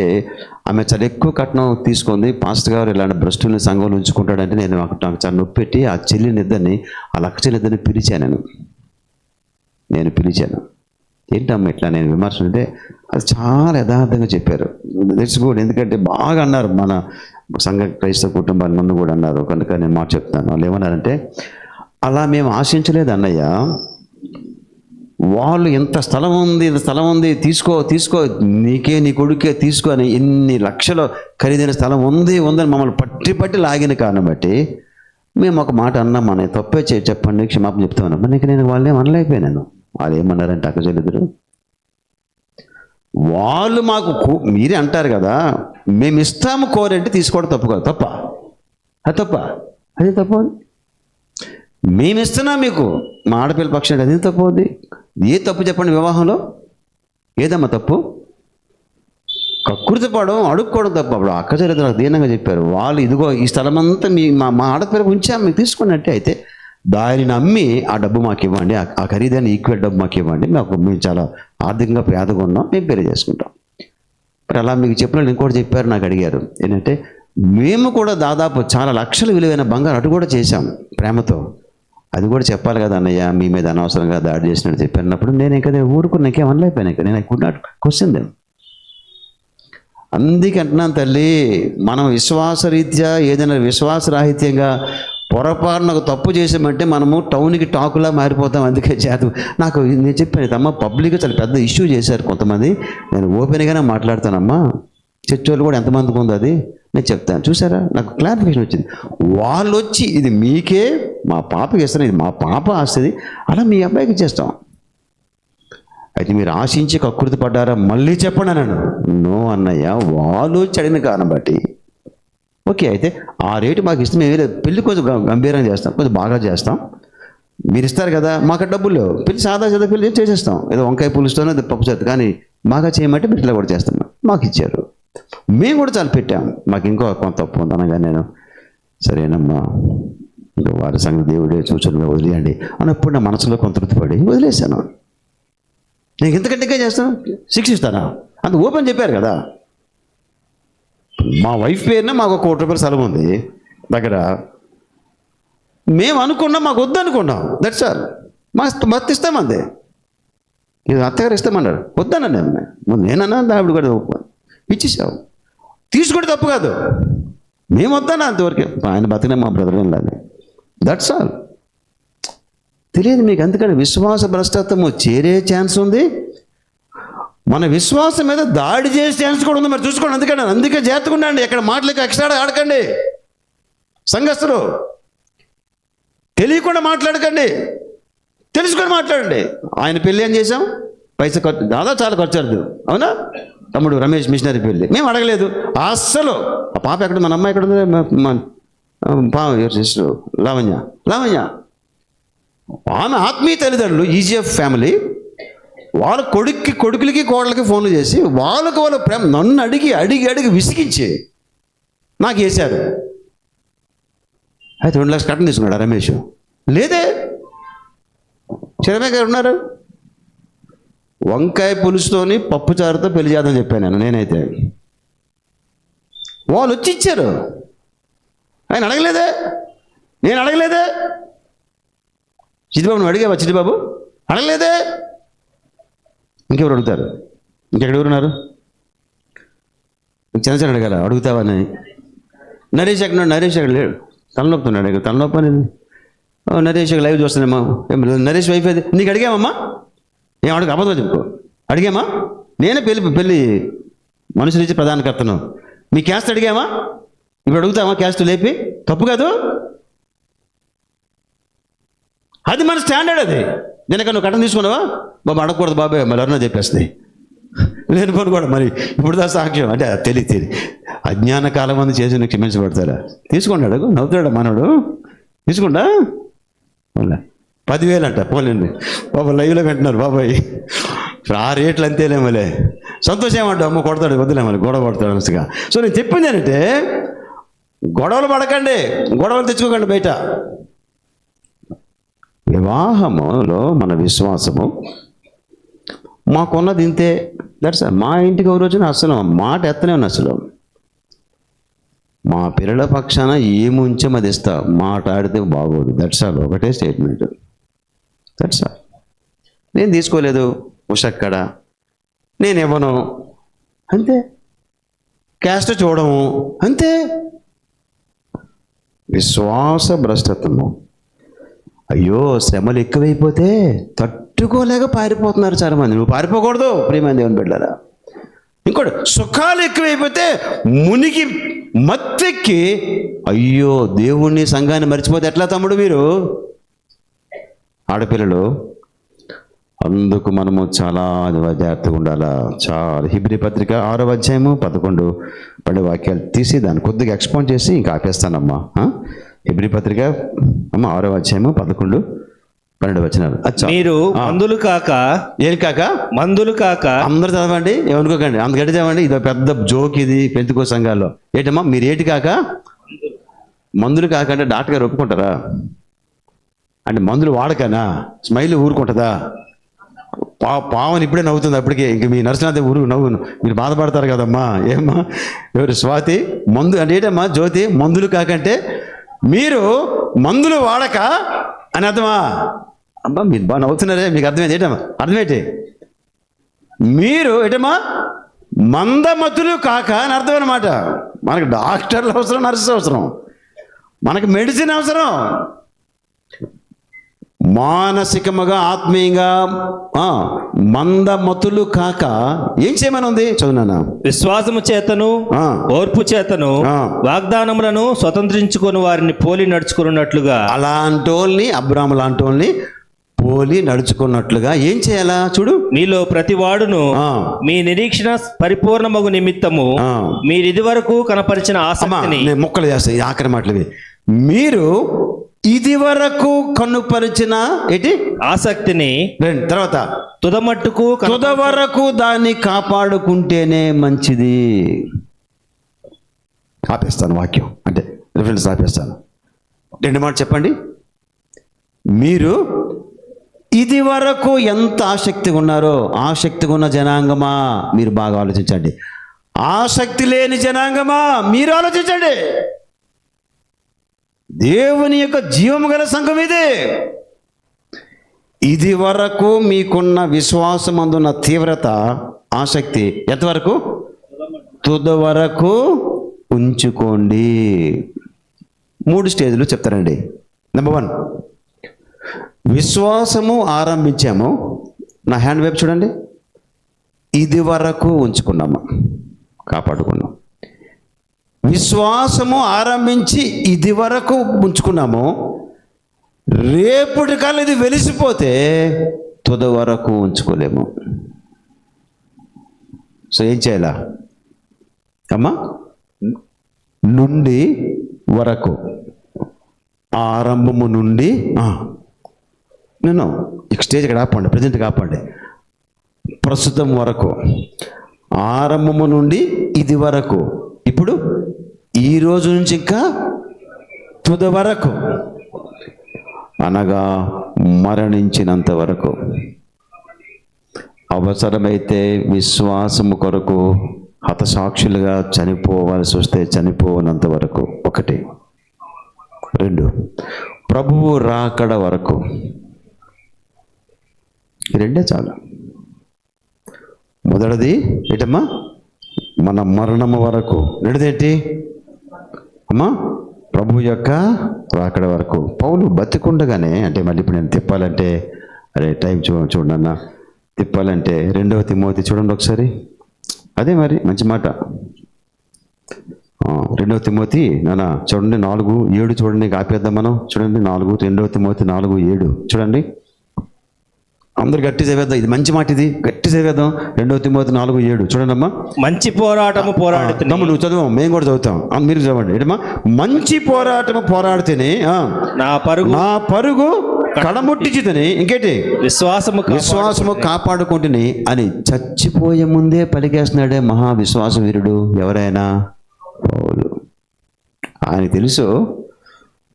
ఆమె చాలా ఎక్కువ కట్నం తీసుకుంది. పాస్టర్ గారు ఇలాంటి భ్రష్టుల్ని సంఘంలో ఉంచుకుంటాడంటే నాకు చాలా నొప్పి పెట్టి ఆ చెల్లినిద్దరిని, ఆ లక్క చెల్లిద్దరిని పిలిచాను. నేను పిలిచాను, ఏంటమ్మా ఇట్లా నేను విమర్శ అంటే అది చాలా యథార్థంగా చెప్పారు. దట్స్ గుడ్, ఎందుకంటే బాగా అన్నారు మన సంఘ క్రైస్తవ కుటుంబాలు నన్ను కూడా అన్నారు. కనుక నేను మాట చెప్తాను. వాళ్ళు ఏమన్నారంటే, అలా మేము ఆశించలేదు అన్నయ్య, వాళ్ళు ఇంత స్థలం ఉంది తీసుకో నీకే నీ కొడుకే తీసుకో అని ఎన్ని లక్షల ఖరీదైన స్థలం ఉందని మమ్మల్ని పట్టి లాగిన కారణం బట్టి మేము ఒక మాట అన్నాం, మన తప్పే చెప్పండి క్షమాపణ చెప్తాను. మరి నేను వాళ్ళేం అనలేకపోయాను. వాళ్ళు ఏమన్నారంటే అక్కచెల్లిద్దరు, వాళ్ళు మాకు మీరే అంటారు కదా మేము ఇస్తాము కోరంటే తీసుకోవడం తప్పు కాదు. అది తప్ప మేము ఇస్తున్నాం మీకు మా ఆడపిల్ల పక్షాన్ని, అది తప్పు అవుద్ది. ఏ తప్పు చెప్పండి వివాహంలో, ఏదమ్మా తప్పు? కక్కుర్తి పడడం అడుక్కోవడం తప్పు. అప్పుడు అక్క చెల్లెలు దీనంగా చెప్పారు, వాళ్ళు ఇదిగో ఈ స్థలం అంతా మా ఆడపిల్ల ఉంచాము మీకు తీసుకున్నట్టే, అయితే దానిని అమ్మి ఆ డబ్బు మాకు ఇవ్వండి, ఆ ఖరీదైన ఈక్వల్ డబ్బు మాకు ఇవ్వండి, మేము చాలా ఆర్థికంగా పేదగా ఉన్నాం, మేము పేరు చేసుకుంటాం. మరి అలా మీకు చెప్పిన ఇంకోటి చెప్పారు, నాకు అడిగారు ఏంటంటే, మేము కూడా దాదాపు చాలా లక్షల విలువైన బంగారు అటు కూడా చేశాం ప్రేమతో, అది కూడా చెప్పాలి కదా అన్నయ్య, మీ మీద అనవసరంగా దాడి చేసినట్టు చెప్పినప్పుడు నేను ఇంకా ఊరుకుని ఇంకేం అనలేకపోయాను. ఇంకా నేను కుడ్ నాట్ క్వశ్చన్ దెమ్. అందుకే అంటున్నాను తల్లి, మనం విశ్వాసరీత్యా ఏదైనా విశ్వాసరాహిత్యంగా పొరపాటున ఒక తప్పు చేసామంటే మనము టౌన్కి టాకులా మారిపోతాం. అందుకే నాకు నేను చెప్పాను అమ్మ, పబ్లిక్గా చాలా పెద్ద ఇష్యూ చేశారు కొంతమంది, నేను ఓపెన్గానే మాట్లాడతానమ్మా, చర్చ్ వాళ్ళు కూడా ఎంతమందికి ఉంది అది నేను చెప్తాను. చూసారా, నాకు క్లారిఫికేషన్ వచ్చింది. వాళ్ళు వచ్చి ఇది మీకే మా పాపకి ఇస్తాను, ఇది మా పాప ఆస్తుంది, అలా మీ అబ్బాయికి ఇచ్చేస్తాం. అయితే మీరు ఆశించి కక్కుర్తి పడ్డారా, మళ్ళీ చెప్పండి అన్నాను. నో అన్నయ్య, వాళ్ళు వచ్చి అడిగిన కారణం బట్టి ఓకే, అయితే ఆ రేటు మాకు ఇస్తే మేము పెళ్ళి కొంచెం గంభీరంగా చేస్తాం, కొంచెం బాగా చేస్తాం, మీరు ఇస్తారు కదా, మాకు డబ్బులు లేవు, పెళ్ళి సాదా పెళ్ళి చేసేస్తాం, ఏదో వంకాయ పులుస్తానో అది పప్పు చేస్తాం, కానీ బాగా చేయమంటే మీరు ఇట్లా కూడా చేస్తాం. మాకు ఇచ్చారు, మేము కూడా చాలా పెట్టాం, మాకు ఇంకో కొంత తప్పు ఉంది అనగా నేను సరేనమ్మా వారి సంగతి దేవుడే సూచనగా వదిలేయండి అన్నప్పుడు నా మనసులో కొంత తృప్తిపడి వదిలేశాను. నేను ఇంతకంటే చేస్తాను, శిక్షిస్తానా అంత ఓపెన్ చెప్పారు కదా. మా వైఫ్ పేరున మాకు 1 కోటి రూపాయల స్థలం ఉంది దగ్గర, మేము అనుకున్నాం మాకు వద్దు అనుకున్నాం, దట్స్ ఆల్. మస్తు ఇస్తామంతే, ఇది అత్తగారు ఇస్తామన్నారు, వద్దన్నా నేనన్నా ఆవిడ కూడా ఇచ్చేసావు, తీసుకుంటే తప్పు కాదు, మేము వద్దన్నా అంతవరకే. ఆయన బతికినా మా బ్రదర్ ఏం లేదు, దట్స్ ఆల్. తెలియదు మీకు. అందుకని విశ్వాస భ్రష్టత్వము చేరే ఛాన్స్ ఉంది, మన విశ్వాసం మీద దాడి చేసే ఛాన్స్ కూడా ఉంది. మరి చూసుకోండి. అందుకే జాగ్రత్తగా ఉండండి. ఎక్కడ మాటలకి ఎక్స్ట్రా ఆడకండి. సంఘస్థులు తెలియకుండా మాట్లాడకండి, తెలుసుకొని మాట్లాడండి. ఆయన పెళ్ళి ఏం చేసాం? పైసా ఖర్చు, దాదాపు చాలా ఖర్చు అవుతుంది. అవునా? తమ్ముడు రమేష్ మిషనరీ పెళ్ళి మేము అడగలేదు అస్సలు. ఆ పాప ఎక్కడ, మన అమ్మాయి ఎక్కడ ఉంది? సిస్టర్ లావణ్య ఆమె ఆత్మీయ తల్లిదండ్రులు, ఈజీఎఫ్ ఫ్యామిలీ, వాళ్ళ కొడుకులకి కోడలకి ఫోన్లు చేసి వాళ్ళ ప్రేమ నన్ను అడిగి విసిగించి నాకు వేశారు. అయితే 2 లక్షలు కట్టం తీసుకున్నాడు రమేష్. లేదే, చిరమే గారు ఉన్నారు. వంకాయ పులుసుతోని పప్పుచారుతో పెళ్లి చేద్దామని చెప్పాను నేనైతే. వాళ్ళు వచ్చి ఇచ్చారు. ఆయన అడగలేదే, నేను అడగలేదే. చిట్టిబాబు నువ్వు అడిగావా? చిట్టిబాబు అడగలేదే. ఇంకెవరు అడుగుతారు? ఇంకెక్కడెవరున్నారు? చిన్న అడగాల, అడుగుతావా అని. నరేష్ ఎక్కడ లేడు, తలనొప్పుతున్నాడు. తలనొప్పి అనేది నరేష్ లైవ్ చూస్తున్నామా? నరేష్ వైఫ్ అది నీకు అడిగామమ్మా? ఏం అడుగు, అబద్ధం చెప్పుకో. అడిగామా? నేనే పెళ్ళి మనుషులు ఇచ్చి ప్రధానకర్తను. మీ క్యాస్ట్ అడిగామా? ఇప్పుడు అడుగుతామా క్యాస్ట్ లేపి? తప్పు కాదు అది, మన స్టాండర్డ్ అది. నేను నువ్వు కట్టం తీసుకున్నావా? బాబు అడగకూడదు బాబాయ్, మరి ఎవరన్నా చెప్పేస్తే నేను పోను కూడా. మరి ఇప్పుడు సాక్ష్యం అంటే తెలియ అజ్ఞాన కాలం మంది చేసి క్షమించబడతారా? తీసుకోండి, అడుగు. నవ్వుతాడా మనోడు? తీసుకుంటా 10,000 అంట. పోలేండి బాబా, లైవ్లో పెట్టినారు బాబాయ్. ఆ రేట్లు అంతేలేమలే. సంతోషం ఏమంటా? అమ్మ కొడతాడు, వద్దులేమని గొడవ పడతాడు మనసుగా. సో నేను చెప్పింది ఏంటంటే, గొడవలు పడకండి, గొడవలు తెచ్చుకోకండి బయట. వివాహములో మన విశ్వాసము మాకున్నది ఇంతే. దట్స్ మా ఇంటికి ఒక రోజున అసలు మాట ఎత్తనే ఉన్నా. అసలు మా పిల్లల పక్షాన ఏముంచం అది ఇస్తా, మాట ఆడితే బాగోదు. That's all. ఒకటే స్టేట్మెంట్. That's all. నేను తీసుకోలేదు ఉషక్కడ, నేను ఇవ్వను అంతే. క్యాస్ట్ చూడము అంతే. విశ్వాస భ్రష్టత్వము. అయ్యో శ్రమలు ఎక్కువైపోతే తట్టుకోలేక పారిపోతున్నారు చాలామంది. నువ్వు పారిపోకూడదు ప్రియమైన దేవుని బిడ్డలారా. ఇంకోటి, సుఖాలు ఎక్కువైపోతే మునిగి మత్తెక్కి అయ్యో దేవుణ్ణి సంఘాన్ని మర్చిపోతే ఎట్లా తమ్ముడు మీరు? ఆడపిల్లలు, అందుకు మనము చాలా జాగ్రత్తగా ఉండాలా. చాలా. హెబ్రీ పత్రిక 6వ అధ్యాయము 11 వాక్యాలు తీసి దాన్ని కొద్దిగా ఎక్స్పాండ్ చేసి ఇంకా ఆపేస్తానమ్మా. హెబ్రీ పత్రిక 6వ అధ్యాయము 11, 12 వచనాలు. మీరు మందులు కాక, ఏది కాక? మందులు కాక. అందరు చదవండి, ఏమనుకోకండి. అందుకంటే చదవండి. ఇది పెద్ద జోక్ ఇది పెంతుకో సంఘాల్లో. ఏంటమ్మా మీరు ఏటి కాక? మందులు కాక అంటే డాక్టర్ గారు ఒప్పుకుంటారా? అంటే మందులు వాడకనా? స్మైల్ ఊరుకుంటుందా? పావని ఇప్పుడే నవ్వుతుంది. అప్పటికే ఇంక మీ నరసింహ నవ్వును. మీరు బాధపడతారు కదమ్మా. ఏమ్మా ఎవరు? స్వాతి. మందు అంటే ఏంటమ్మా? జ్యోతి. మందులు కాకంటే మీరు మందులు వాడక అని అర్థమా? అబ్బా మీరు బాగా నవ్వుతున్నారే, మీకు అర్థమైంది ఏంటమ్మా? అర్థమేంటి? మీరు ఏంటమ్మా మందమతులు కాక అని అర్థం అనమాట. మనకు డాక్టర్లు అవసరం, నర్సు అవసరం, మనకు మెడిసిన్ అవసరం. మానసికముగా ఆత్మీయంగా మందమతులు కాక ఏం చేయమని ఉంది? చదువునా? విశ్వాసము చేతను ఓర్పు చేతను వాగ్దానములను స్వతంత్రించుకొని వారిని పోలి నడుచుకున్నట్లుగా. అలాంటోల్ని, అబ్రాము లాంటోల్ని పోలి నడుచుకున్నట్లుగా ఏం చేయాలా? చూడు, మీలో ప్రతివాడును మీ నిరీక్షణ పరిపూర్ణమగు నిమిత్తము మీరు ఇది వరకు కనపరిచిన ఆసక్తిని. మొక్కలు చేస్తాయి ఆఖరి మాటలు. మీరు ఇది వరకు కనుపరిచిన ఏంటి? ఆసక్తిని. తర్వాత తుద వరకు దాన్ని కాపాడుకుంటేనే మంచిది. ఆపేస్తాను వాక్యం, అంటే రిఫరెన్స్ ఆపేస్తాను. 2 మాటలు చెప్పండి. మీరు ఇది వరకు ఎంత ఆసక్తిగా ఉన్నారో, ఆసక్తిగా ఉన్న జనాంగమా మీరు బాగా ఆలోచించండి. ఆసక్తి లేని జనాంగమా మీరు ఆలోచించండి. దేవుని యొక్క జీవము గల సంఘం ఇది వరకు మీకున్న విశ్వాసమందున్న తీవ్రత, ఆసక్తి ఎంతవరకు? తుద వరకు ఉంచుకోండి. 3 స్టేజ్లు చెప్తారండి. నెంబర్ 1, విశ్వాసము ఆరంభించాము. నా హ్యాండ్ వైపు చూడండి. ఇది వరకు ఉంచుకున్నాము, కాపాడుకున్నాం. విశ్వాసము ఆరంభించి ఇది వరకు ఉంచుకున్నాము. రేపటి కల్లా ఇది వెలిసిపోతే తుద వరకు ఉంచుకోలేము. సో ఏం చేయాలా అమ్మా? నుండి వరకు, ఆరంభము నుండి నేను స్టేజ్ ఇక్కడ ఆపండి, ప్రజెంట్ ఆపండి. ప్రస్తుతం వరకు, ఆరంభము నుండి ఇది వరకు, ఇప్పుడు ఈ రోజు నుంచి ఇంకా తుద వరకు, అనగా మరణించినంత వరకు. అవసరమైతే విశ్వాసము కొరకు హతసాక్షులుగా చనిపోవాల్సి వస్తే చనిపోవనంత వరకు. 1. 2, ప్రభువు రాకడ వరకు. ఈ 2 చాలు. మొదటిది ఏంటమ్మా? మన మరణము వరకు. రెండోదేంటి అమ్మా? ప్రభు యొక్క రాకడ వరకు. పౌలు బతికుండగానే, అంటే మళ్ళీ ఇప్పుడు నేను తిప్పాలంటే, అరే టైం చూడండి అన్న, తిప్పాలంటే 2 తిమోతి చూడండి ఒకసారి. అదే మరి మంచి మాట. 2 తిమోతి నాన్న చూడండి 4:7 చూడండి. ఆపేద్దాం మనం. చూడండి 2 తిమోతి 4:7 చూడండి. అందరు గట్టి చదివేద్దాం. ఇది మంచి మాట, ఇది గట్టి చదివేద్దాం. 2 తిమోతి 4:7 చూడండి అమ్మా. మంచి పోరాటము పోరాడుతున్నా. నువ్వు చదువు, మేము కూడా చదువుతాం. మీరు చదవండి ఏంటమ్మా? మంచి పోరాటము పోరాడితేనే నా పరుగు కడముట్టించుతని, ఇంకేంటి? విశ్వాసము కాపాడుకుంటుని అని చచ్చిపోయే ముందే పలికేస్తున్నాడే మహా విశ్వాస వీరుడు. ఎవరైనా పౌలు. ఆయన తెలుసు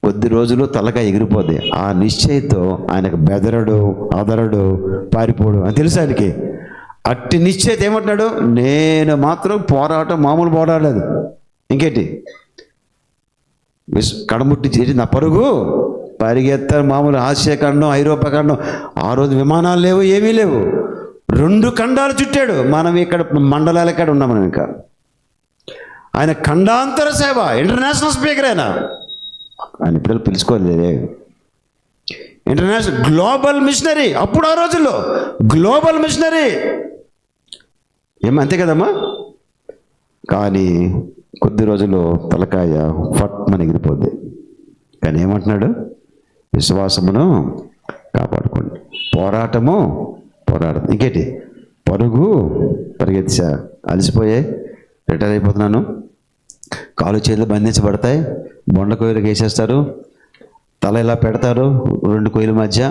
కొద్ది రోజులు తలకాయ ఎగిరిపోద్ది. ఆ నిశ్చయంతో ఆయనకు బెదరడు, అదరడు, పారిపోడు అని తెలుసు ఆయనకి. అట్టి నిశ్చయిత ఏమంటున్నాడు? నేను మాత్రం పోరాటం మామూలు పోరాడలేదు. ఇంకేంటి? కడముట్టి చేసి నా పరుగు పరిగెత్తారు. మామూలు ఆసియా ఖండం, ఐరోపా ఖండం. ఆ రోజు విమానాలు లేవు, ఏమీ లేవు. 2 ఖండాలు చుట్టాడు. మనం ఇక్కడ మండలాల ఇక్కడ ఉన్నాం. మనం ఇంకా ఆయన ఖండాంతర సేవ, ఇంటర్నేషనల్ స్పీకర్. ఆయన ఇప్పుడు పిలుచుకోలేదే. International global machinery. అప్పుడు ఆ రోజుల్లో గ్లోబల్ మిషనరీ అంతే కదమ్మా. కానీ కొద్ది రోజుల్లో తలకాయ ఫట్మని ఎగిరిపోద్ది. కానీ ఏమంటున్నాడు? విశ్వాసమును కాపాడుకోండి, పోరాటము పోరాడదు. ఇంకేంటి? పరుగు పరిగెత్తిసా, అలసిపోయాయి, రిటైర్ అయిపోతున్నాను, కాలు చేతులు బంధించబడతాయి, బొండ కొయ్యలకు వేసేస్తారు, తల ఇలా పెడతారు 2 కొయ్యల మధ్య,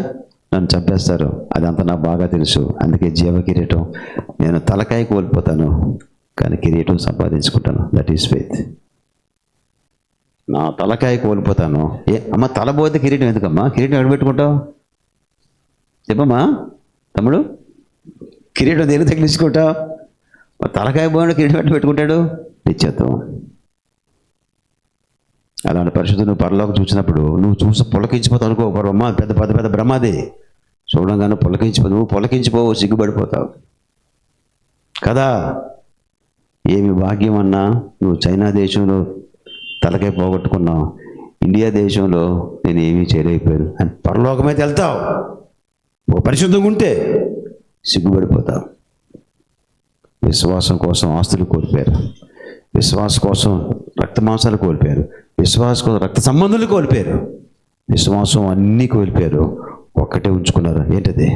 నన్ను చంపేస్తారు. అదంతా నాకు బాగా తెలుసు. అందుకే జీవ కిరీటం. నేను తలకాయ కోల్పోతాను కానీ కిరీటం సంపాదించుకుంటాను. That is faith. నా తలకాయ కోల్పోతాను. అమ్మ తల పోతే కిరీటం ఎందుకమ్మా? కిరీటం ఎక్కడ పెట్టుకుంటావు చెప్పమ్మా తమ్ముడు? కిరీటం దేనికి తగిలించుకుంటావు? తలకాయ పోయిన కిరీటం ఎక్కడ పెట్టుకుంటాడు? నిత్యత్వం. అలాంటి పరిస్థితులు నువ్వు పరలోకి చూసినప్పుడు నువ్వు చూసి పులకించిపోతావు అనుకో. అమ్మ పెద్ద పెద్ద పెద్ద బ్రహ్మాది చూడంగానే నువ్వు పులకించిపోవు, సిగ్గుపడిపోతావు కదా. ఏమి భాగ్యం అన్నా, నువ్వు చైనా దేశంలో తలకాయ పోగొట్టుకున్నావు, ఇండియా దేశంలో నేను ఏమీ చేయలేకపోయాను అని పరలోకమైతే వెళ్తావు. ఒక పరిశుద్ధంగా ఉంటే సిగ్గుపడిపోతావు. విశ్వాసం కోసం ఆస్తులు కోల్పోయారు, విశ్వాసం కోసం రక్త మాంసాలు కోల్పోయారు, విశ్వాసం కోసం రక్త సంబంధాలు కోల్పోయారు, విశ్వాసం అన్నీ కోల్పోయారు. ఒక్కటే ఉంచుకున్నారు. ఏంటది?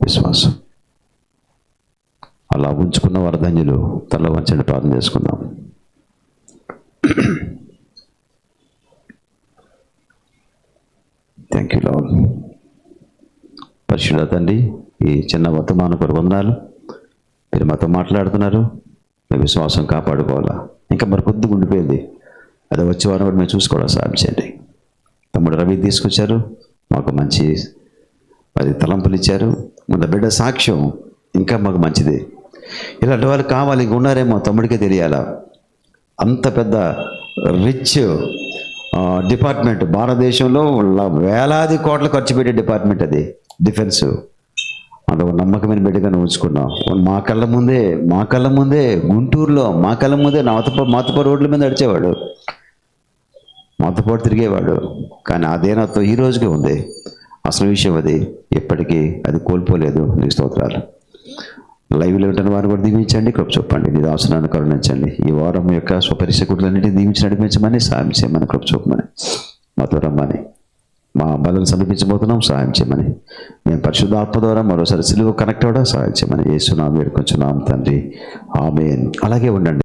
విశ్వాసం. అలా ఉంచుకున్న వరధన్యులు. తల వంచండి, ప్రార్థన చేసుకుందాం. Thank you lord. పరిశుద్ధ తండ్రి, ఈ చిన్న వర్తమాన కొరకు వందనాలు. మీరు మాతో మాట్లాడుతున్నారు. మీ విశ్వాసం కాపాడుకోవాలా. ఇంకా మరి కొద్దిగా ఉండిపోయింది. అది వచ్చే వారం కూడా మేము చూసుకోవడం సాయం చేయండి. తమ్ముడు రవి తీసుకొచ్చారు, మాకు మంచి 10 తలంపులు ఇచ్చారు. మన బిడ్డ సాక్ష్యం ఇంకా మాకు మంచిది. ఇలాంటి వాళ్ళు కావాలి, ఇంక ఉన్నారేమో తమ్ముడికే తెలియాలా. అంత పెద్ద రిచ్ డిపార్ట్మెంట్, భారతదేశంలో వేలాది కోట్లు ఖర్చు పెట్టే డిపార్ట్మెంట్ అది, డిఫెన్స్. అందులో నమ్మకమైన బిడ్డగా ఉంచుకున్నాం. మా కళ్ళ ముందే గుంటూరులో మా కళ్ళ ముందే మాతప రోడ్ల మీద నడిచేవాడు, మాతపాటు తిరిగేవాడు. కానీ అదేనాతో ఈ రోజుకే ఉంది. అసలు విషయం అది, ఎప్పటికీ అది కోల్పోలేదు. నీకు స్తోత్రాలు. లైవ్లో ఉంటున్న వారు కూడా దీవించండి, కృప చూపండి. నీ దాసునాన్ని కరుణించండి. ఈ వారం యొక్క స్వపరిశకులన్నింటినీ దీవించి నడిపించమని, సాయం చేయమని, కృప చూపమని, మాతో రమ్మని, మా బదులు సమర్పించబోతున్నాం, సహాయం చేయమని, మేము పరిశుద్ధాత్మ ద్వారా మరోసారి సిలువ కనెక్ట్ అవ్వడం సహాయం చేయమని యేసు నామములో వేడుకొంచున్నాం తండ్రి. ఆమేన్. అలాగే ఉండండి.